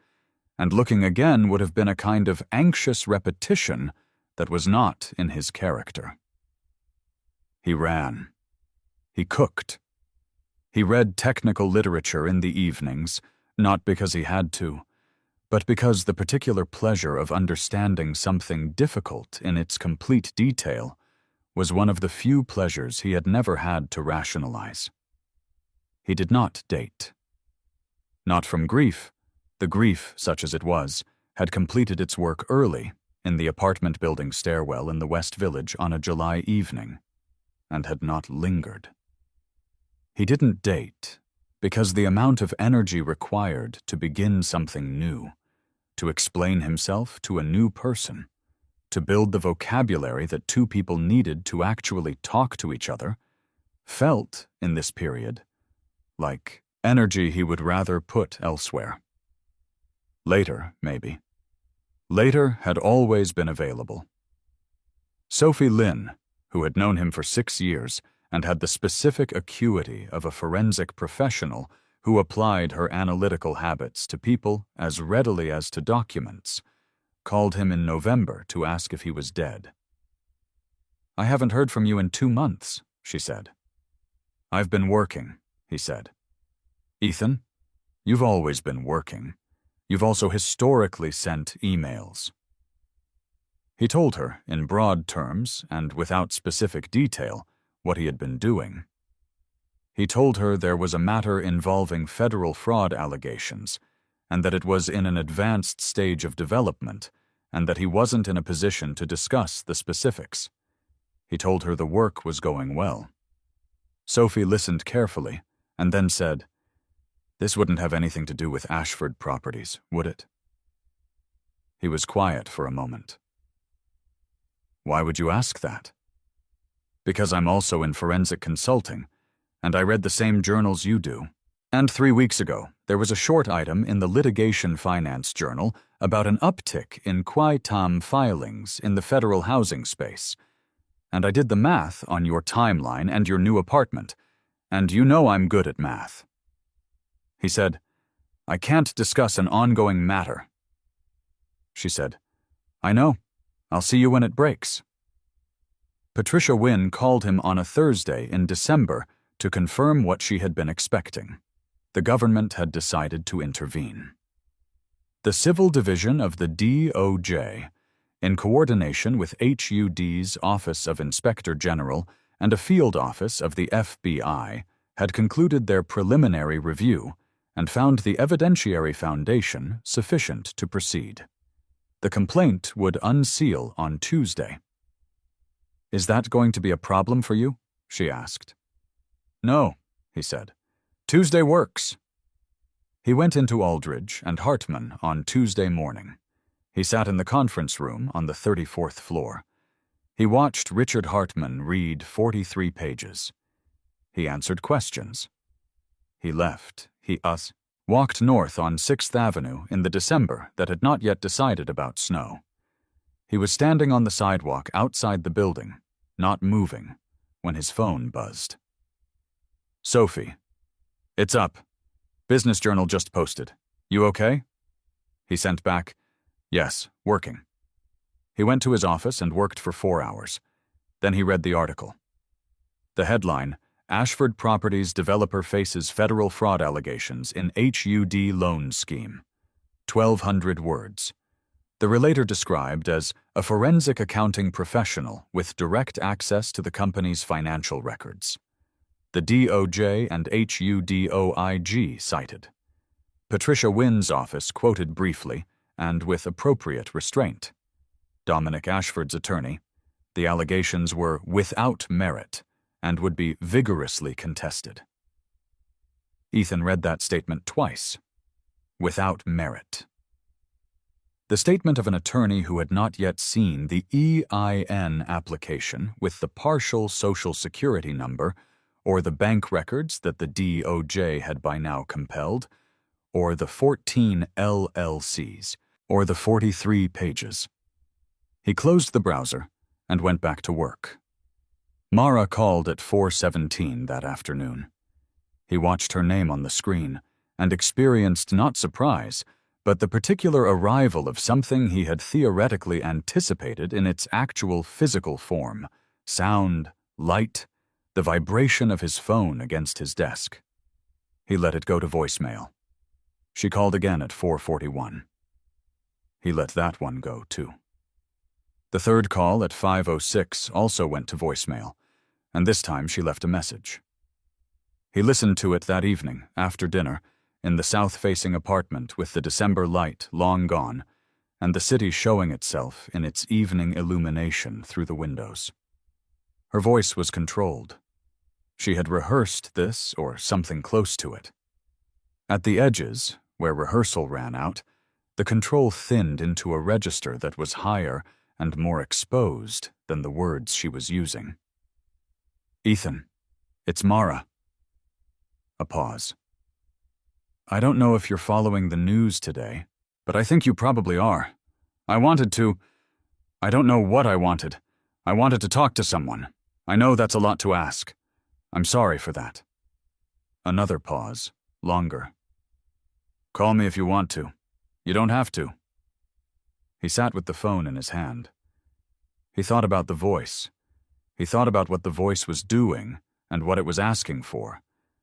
and looking again would have been a kind of anxious repetition that was not in his character. He ran. He cooked. He read technical literature in the evenings, not because he had to, but because the particular pleasure of understanding something difficult in its complete detail was one of the few pleasures he had never had to rationalize. He did not date. Not from grief. The grief, such as it was, had completed its work early in the apartment building stairwell in the West Village on a July evening, and had not lingered. He didn't date because the amount of energy required to begin something new, to explain himself to a new person, to build the vocabulary that 2 people needed to actually talk to each other, felt, in this period, like energy he would rather put elsewhere. Later, maybe. Later had always been available. Sophie Lynn, who had known him for 6 years and had the specific acuity of a forensic professional who applied her analytical habits to people as readily as to documents, called him in November to ask if he was dead. "I haven't heard from you in 2 months," she said. "I've been working," he said. "Ethan, you've always been working. You've also historically sent emails." He told her, in broad terms and without specific detail, what he had been doing. He told her there was a matter involving federal fraud allegations, and that it was in an advanced stage of development, and that he wasn't in a position to discuss the specifics. He told her the work was going well. Sophie listened carefully, and then said, "This wouldn't have anything to do with Ashford Properties, would it?" He was quiet for a moment. "Why would you ask that?" "Because I'm also in forensic consulting, and I read the same journals you do. And 3 weeks ago, there was a short item in the Litigation Finance Journal about an uptick in qui tam filings in the federal housing space. And I did the math on your timeline and your new apartment, and you know I'm good at math." He said, "I can't discuss an ongoing matter." She said, "I know. I'll see you when it breaks." Patricia Wynne called him on a Thursday in December to confirm what she had been expecting. The government had decided to intervene. The Civil Division of the DOJ, in coordination with HUD's Office of Inspector General and a field office of the FBI, had concluded their preliminary review and found the evidentiary foundation sufficient to proceed. The complaint would unseal on Tuesday. "Is that going to be a problem for you?" she asked. "No," he said. "Tuesday works." He went into Aldridge and Hartman on Tuesday morning. He sat in the conference room on the 34th floor. He watched Richard Hartman read 43 pages. He answered questions. He left. He walked north on 6th Avenue in the December that had not yet decided about snow. He was standing on the sidewalk outside the building, not moving, when his phone buzzed. "Sophie. It's up. Business Journal just posted. You okay?" He sent back, "Yes, working." He went to his office and worked for 4 hours. Then he read the article. The headline, "Ashford Properties Developer Faces Federal Fraud Allegations in HUD Loan Scheme." 1,200 words. The relator described as a forensic accounting professional with direct access to the company's financial records. The DOJ and HUDOIG cited. Patricia Wynne's office quoted briefly and with appropriate restraint. Dominic Ashford's attorney, the allegations were without merit and would be vigorously contested. Ethan read that statement twice. Without merit. The statement of an attorney who had not yet seen the EIN application with the partial Social Security number, or the bank records that the DOJ had by now compelled, or the 14 LLCs, or the 43 pages. He closed the browser and went back to work. Mara called at 4:17 that afternoon. He watched her name on the screen and experienced not surprise, but the particular arrival of something he had theoretically anticipated in its actual physical form: sound, light, the vibration of his phone against his desk. He let it go to voicemail. She called again at 4:41. He let that one go, too. The third call at 5:06 also went to voicemail, and this time she left a message. He listened to it that evening, after dinner, in the south-facing apartment with the December light long gone, and the city showing itself in its evening illumination through the windows. Her voice was controlled. She had rehearsed this or something close to it. At the edges, where rehearsal ran out, the control thinned into a register that was higher and more exposed than the words she was using. "Ethan, it's Mara." A pause. "I don't know if you're following the news today, but I think you probably are. I don't know what I wanted. I wanted to talk to someone. I know that's a lot to ask. I'm sorry for that." Another pause, longer. "Call me if you want to. You don't have to." He sat with the phone in his hand. He thought about the voice. He thought about what the voice was doing and what it was asking for,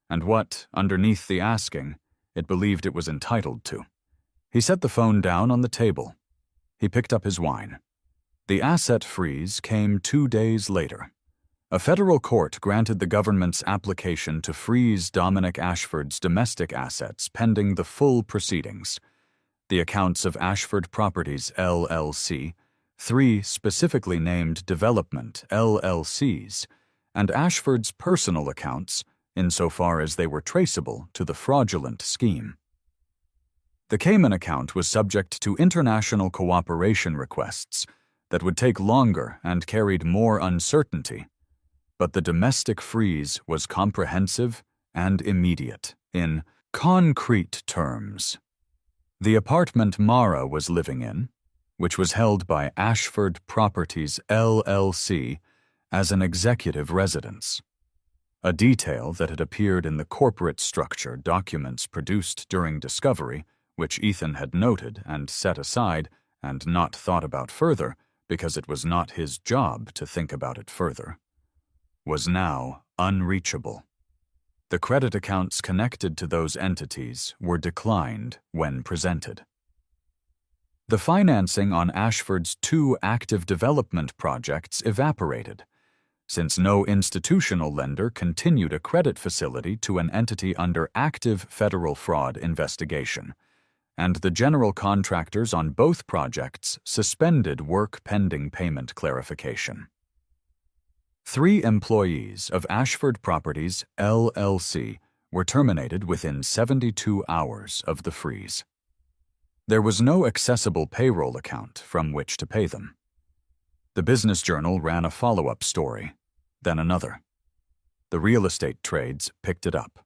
and what, underneath the asking, it believed it was entitled to. He set the phone down on the table. He picked up his wine. The asset freeze came 2 days later. A federal court granted the government's application to freeze Dominic Ashford's domestic assets pending the full proceedings. The accounts of Ashford Properties, LLC, 3 specifically named development LLCs, and Ashford's personal accounts, insofar as they were traceable to the fraudulent scheme. The Cayman account was subject to international cooperation requests that would take longer and carried more uncertainty, but the domestic freeze was comprehensive and immediate, in concrete terms. The apartment Mara was living in, which was held by Ashford Properties, LLC, as an executive residence, a detail that had appeared in the corporate structure documents produced during discovery, which Ethan had noted and set aside and not thought about further because it was not his job to think about it further, was now unreachable. The credit accounts connected to those entities were declined when presented. The financing on Ashford's 2 active development projects evaporated, since no institutional lender continued a credit facility to an entity under active federal fraud investigation, and the general contractors on both projects suspended work pending payment clarification. 3 employees of Ashford Properties, LLC, were terminated within 72 hours of the freeze. There was no accessible payroll account from which to pay them. The Business Journal ran a follow-up story, then another. The real estate trades picked it up.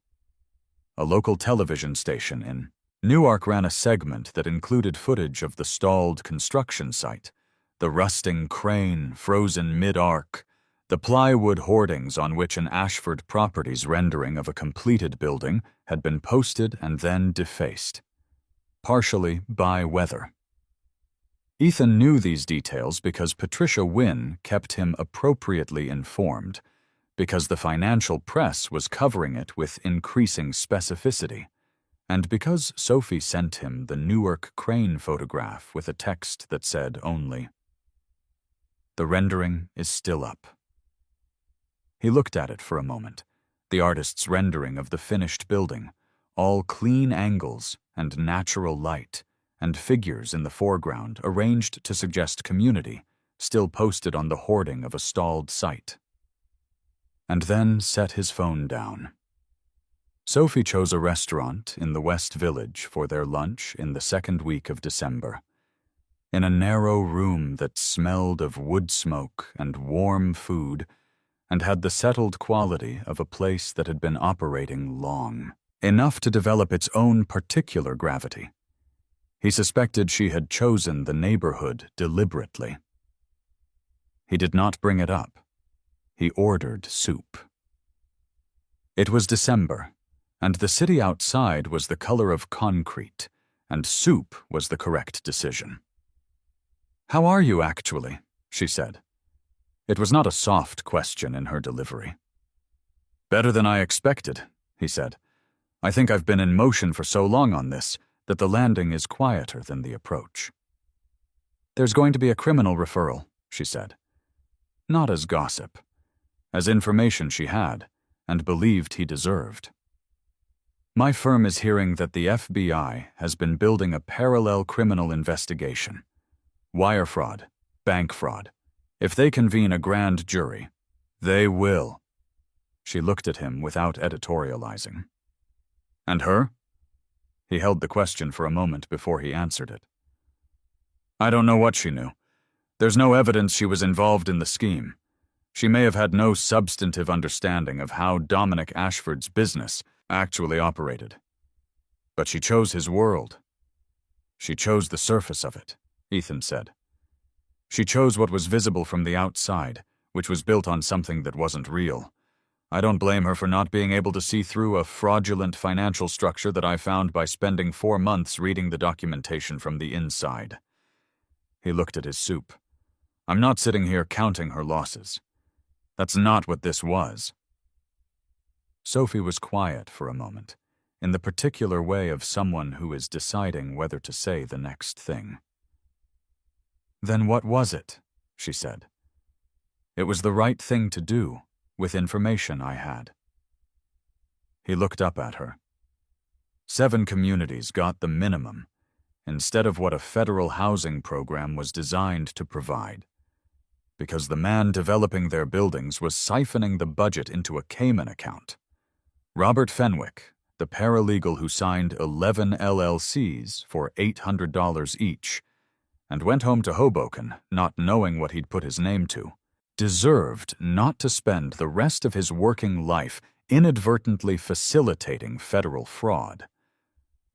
A local television station in Newark ran a segment that included footage of the stalled construction site, the rusting crane frozen mid-arc, the plywood hoardings on which an Ashford Properties rendering of a completed building had been posted and then defaced, partially by weather. Ethan knew these details because Patricia Wynne kept him appropriately informed, because the financial press was covering it with increasing specificity, and because Sophie sent him the Newark crane photograph with a text that said only, "The rendering is still up." He looked at it for a moment, the artist's rendering of the finished building, all clean angles and natural light, and figures in the foreground arranged to suggest community, still posted on the hoarding of a stalled site. And then set his phone down. Sophie chose a restaurant in the West Village for their lunch in the 2nd week of December. In a narrow room that smelled of wood smoke and warm food, and had the settled quality of a place that had been operating long, enough to develop its own particular gravity. He suspected she had chosen the neighborhood deliberately. He did not bring it up. He ordered soup. It was December, and the city outside was the color of concrete, and soup was the correct decision. "How are you, actually?" she said. It was not a soft question in her delivery. "Better than I expected," he said. "I think I've been in motion for so long on this that the landing is quieter than the approach." "There's going to be a criminal referral," she said. Not as gossip, as information she had and believed he deserved. "My firm is hearing that the FBI has been building a parallel criminal investigation. Wire fraud, bank fraud. If they convene a grand jury, they will." She looked at him without editorializing. "And her?" He held the question for a moment before he answered it. "I don't know what she knew. There's no evidence she was involved in the scheme. She may have had no substantive understanding of how Dominic Ashford's business actually operated. But she chose his world. She chose the surface of it," Ethan said. "She chose what was visible from the outside, which was built on something that wasn't real. I don't blame her for not being able to see through a fraudulent financial structure that I found by spending 4 months reading the documentation from the inside." He looked at his soup. I'm not sitting here counting her losses. That's not what this was. Sophie was quiet for a moment, in the particular way of someone who is deciding whether to say the next thing. Then what was it? She said. It was the right thing to do, with information I had. He looked up at her. 7 communities got the minimum, instead of what a federal housing program was designed to provide, because the man developing their buildings was siphoning the budget into a Cayman account. Robert Fenwick, the paralegal who signed 11 LLCs for $800 each, and went home to Hoboken not knowing what he'd put his name to, deserved not to spend the rest of his working life inadvertently facilitating federal fraud.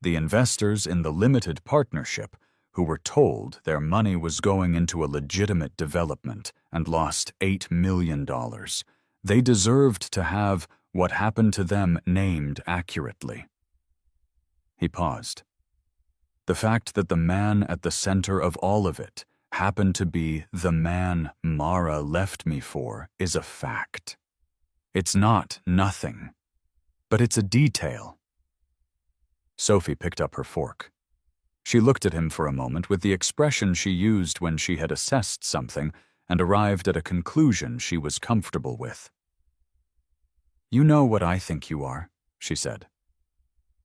The investors in the limited partnership, who were told their money was going into a legitimate development and lost $8 million, they deserved to have what happened to them named accurately. He paused. The fact that the man at the center of all of it happened to be the man Mara left me for is a fact. It's not nothing, but it's a detail. Sophie picked up her fork. She looked at him for a moment with the expression she used when she had assessed something and arrived at a conclusion she was comfortable with. You know what I think you are, she said.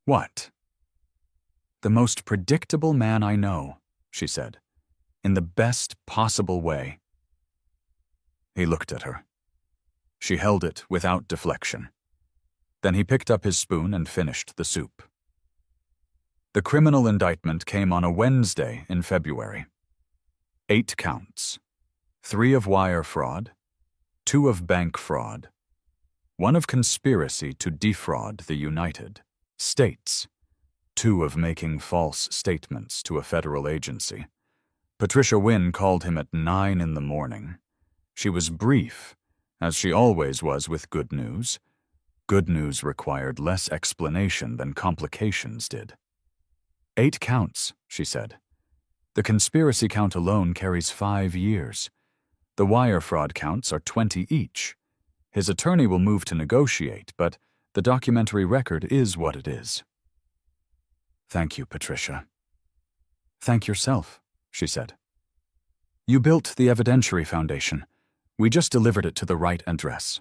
What? The most predictable man I know, she said, in the best possible way. He looked at her. She held it without deflection. Then he picked up his spoon and finished the soup. The criminal indictment came on a Wednesday in February. 8 counts. 3 of wire fraud, 2 of bank fraud, 1 of conspiracy to defraud the United States, 2 of making false statements to a federal agency. Patricia Wynne called him at 9 in the morning. She was brief, as she always was with good news. Good news required less explanation than complications did. 8 counts, she said. The conspiracy count alone carries 5 years. The wire fraud counts are 20 each. His attorney will move to negotiate, but the documentary record is what it is. Thank you, Patricia. Thank yourself, she said. You built the evidentiary foundation. We just delivered it to the right address.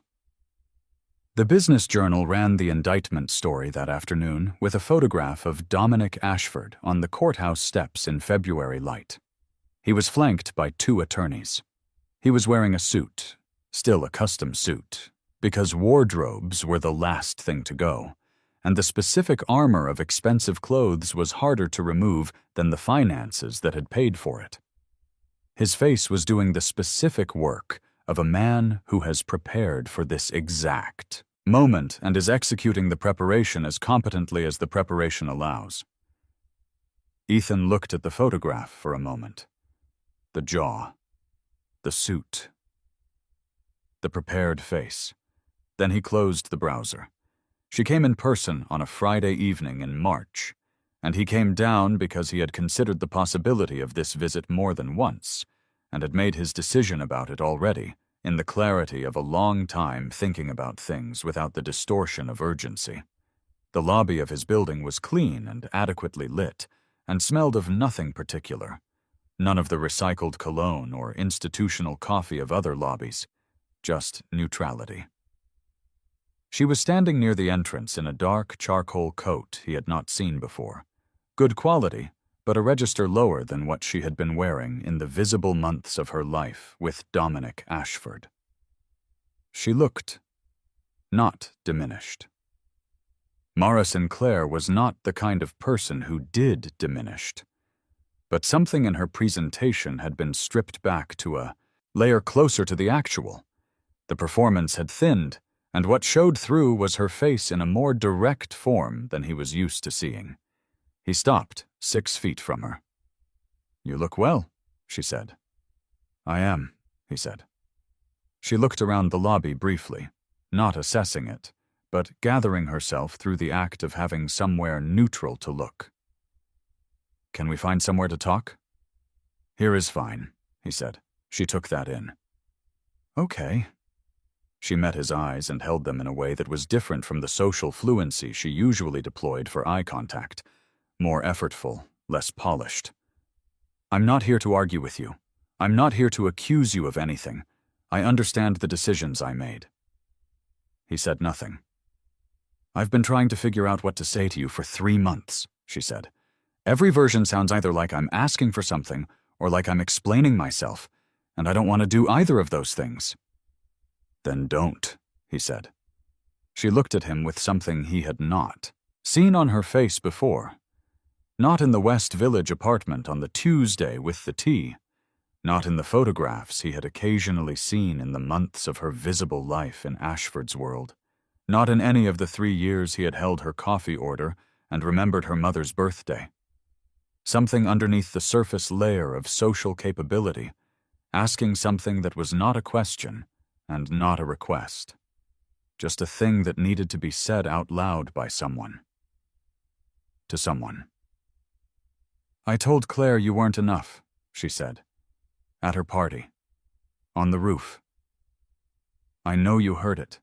The Business Journal ran the indictment story that afternoon with a photograph of Dominic Ashford on the courthouse steps in February light. He was flanked by 2 attorneys. He was wearing a suit, still a custom suit, because wardrobes were the last thing to go, and the specific armor of expensive clothes was harder to remove than the finances that had paid for it. His face was doing the specific work of a man who has prepared for this exact moment and is executing the preparation as competently as the preparation allows. Ethan looked at the photograph for a moment. The jaw, the suit, the prepared face. Then he closed the browser. She came in person on a Friday evening in March, and he came down because he had considered the possibility of this visit more than once, and had made his decision about it already, in the clarity of a long time thinking about things without the distortion of urgency. The lobby of his building was clean and adequately lit, and smelled of nothing particular. None of the recycled cologne or institutional coffee of other lobbies, just neutrality. She was standing near the entrance in a dark charcoal coat he had not seen before. Good quality, but a register lower than what she had been wearing in the visible months of her life with Dominic Ashford. She looked not diminished. Mara Sinclair was not the kind of person who did diminished, but something in her presentation had been stripped back to a layer closer to the actual. The performance had thinned, and what showed through was her face in a more direct form than he was used to seeing. He stopped 6 feet from her. You look well, she said. I am, he said. She looked around the lobby briefly, not assessing it, but gathering herself through the act of having somewhere neutral to look. Can we find somewhere to talk? "Here is fine," he said. She took that in. "Okay." She met his eyes and held them in a way that was different from the social fluency she usually deployed for eye contact, more effortful, less polished. "I'm not here to argue with you. I'm not here to accuse you of anything. I understand the decisions I made." He said nothing. "I've been trying to figure out what to say to you for 3 months," she said. "Every version sounds either like I'm asking for something or like I'm explaining myself, and I don't want to do either of those things." "Then don't," he said. She looked at him with something he had not seen on her face before. Not in the West Village apartment on the Tuesday with the tea. Not in the photographs he had occasionally seen in the months of her visible life in Ashford's world. Not in any of the 3 years he had held her coffee order and remembered her mother's birthday. Something underneath the surface layer of social capability, asking something that was not a question and not a request. Just a thing that needed to be said out loud by someone. To someone. "I told Claire you weren't enough," she said. "At her party. On the roof. I know you heard it.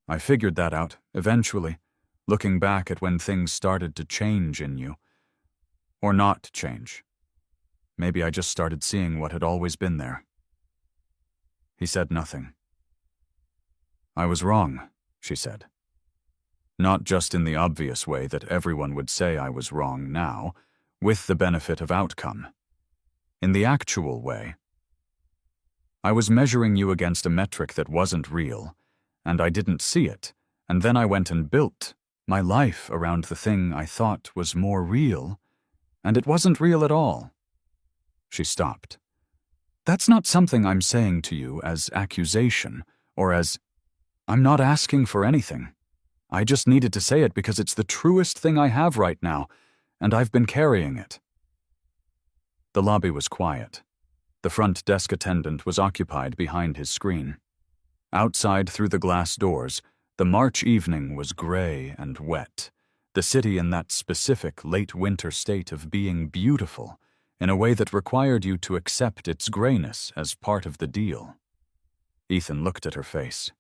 I figured that out, eventually, looking back at when things started to change in you. Or not change. Maybe I just started seeing what had always been there." He said nothing. "I was wrong," she said. Not just in the obvious way that everyone would say I was wrong now, with the benefit of outcome. In the actual way. I was measuring you against a metric that wasn't real, and I didn't see it, and then I went and built my life around the thing I thought was more real, and it wasn't real at all." She stopped. "That's not something I'm saying to you as accusation, or as, I'm not asking for anything. I just needed to say it because it's the truest thing I have right now, and I've been carrying it." The lobby was quiet. The front desk attendant was occupied behind his screen. Outside through the glass doors, the March evening was gray and wet, the city in that specific late winter state of being beautiful in a way that required you to accept its grayness as part of the deal. Ethan looked at her face.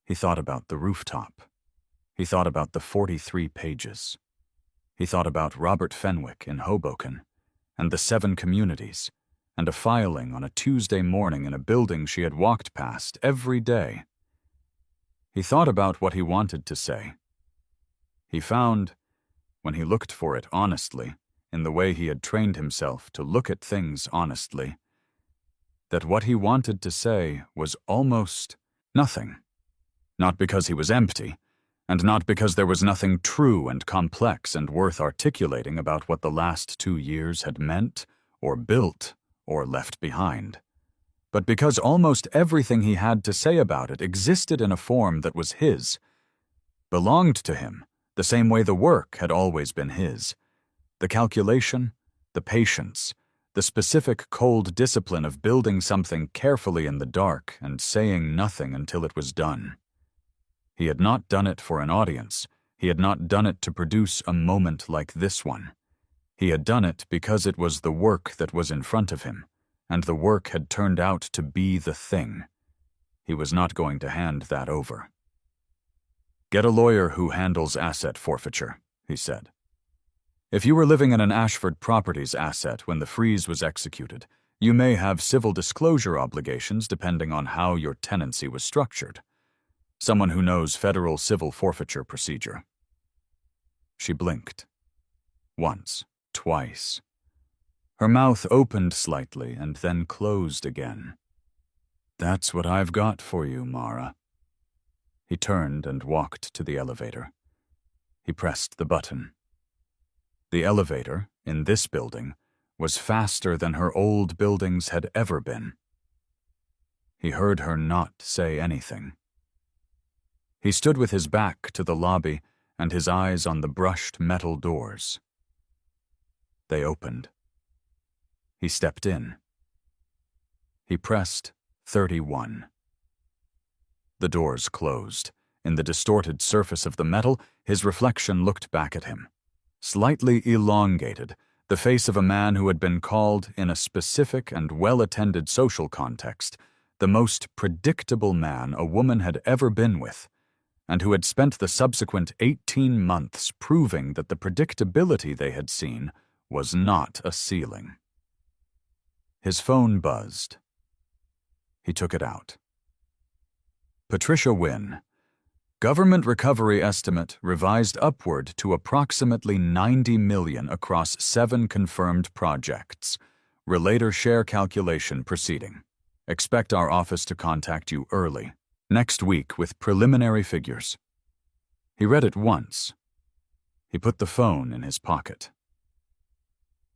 He thought about the rooftop. He thought about the 43 pages. He thought about Robert Fenwick in Hoboken, and the 7 communities, and a filing on a Tuesday morning in a building she had walked past every day. He thought about what he wanted to say. He found, when he looked for it honestly, in the way he had trained himself to look at things honestly, that what he wanted to say was almost nothing. Not because he was empty, and not because there was nothing true and complex and worth articulating about what the last 2 years had meant, or built, or left behind, but because almost everything he had to say about it existed in a form that was his, belonged to him, the same way the work had always been his. The calculation, the patience, the specific cold discipline of building something carefully in the dark and saying nothing until it was done. He had not done it for an audience. He had not done it to produce a moment like this one. He had done it because it was the work that was in front of him, and the work had turned out to be the thing. He was not going to hand that over. "Get a lawyer who handles asset forfeiture," he said. "If you were living in an Ashford Properties asset when the freeze was executed, you may have civil disclosure obligations depending on how your tenancy was structured. Someone who knows federal civil forfeiture procedure." She blinked. Once, twice. Her mouth opened slightly and then closed again. "That's what I've got for you, Mara." He turned and walked to the elevator. He pressed the button. The elevator, in this building, was faster than her old buildings had ever been. He heard her not say anything. He stood with his back to the lobby and his eyes on the brushed metal doors. They opened. He stepped in. He pressed 31. The doors closed. In the distorted surface of the metal, his reflection looked back at him. Slightly elongated, The face of a man who had been called, in a specific and well-attended social context, the most predictable man a woman had ever been with, and who had spent the subsequent 18 months proving that the predictability they had seen was not a ceiling. His phone buzzed. He took it out. Patricia Wynne. Government recovery estimate revised upward to approximately $90 million across 7 confirmed projects. Relator share calculation proceeding. Expect our office to contact you early, next week, with preliminary figures. He read it once. He put the phone in his pocket.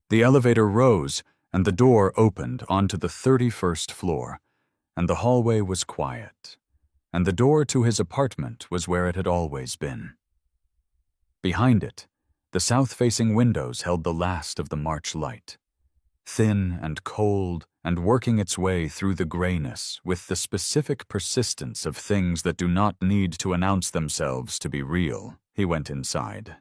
The elevator rose, and the door opened onto the 31st floor, and the hallway was quiet, and the door to his apartment was where it had always been. Behind it, the south-facing windows held the last of the March light, thin and cold and working its way through the grayness with the specific persistence of things that do not need to announce themselves to be real. He went inside,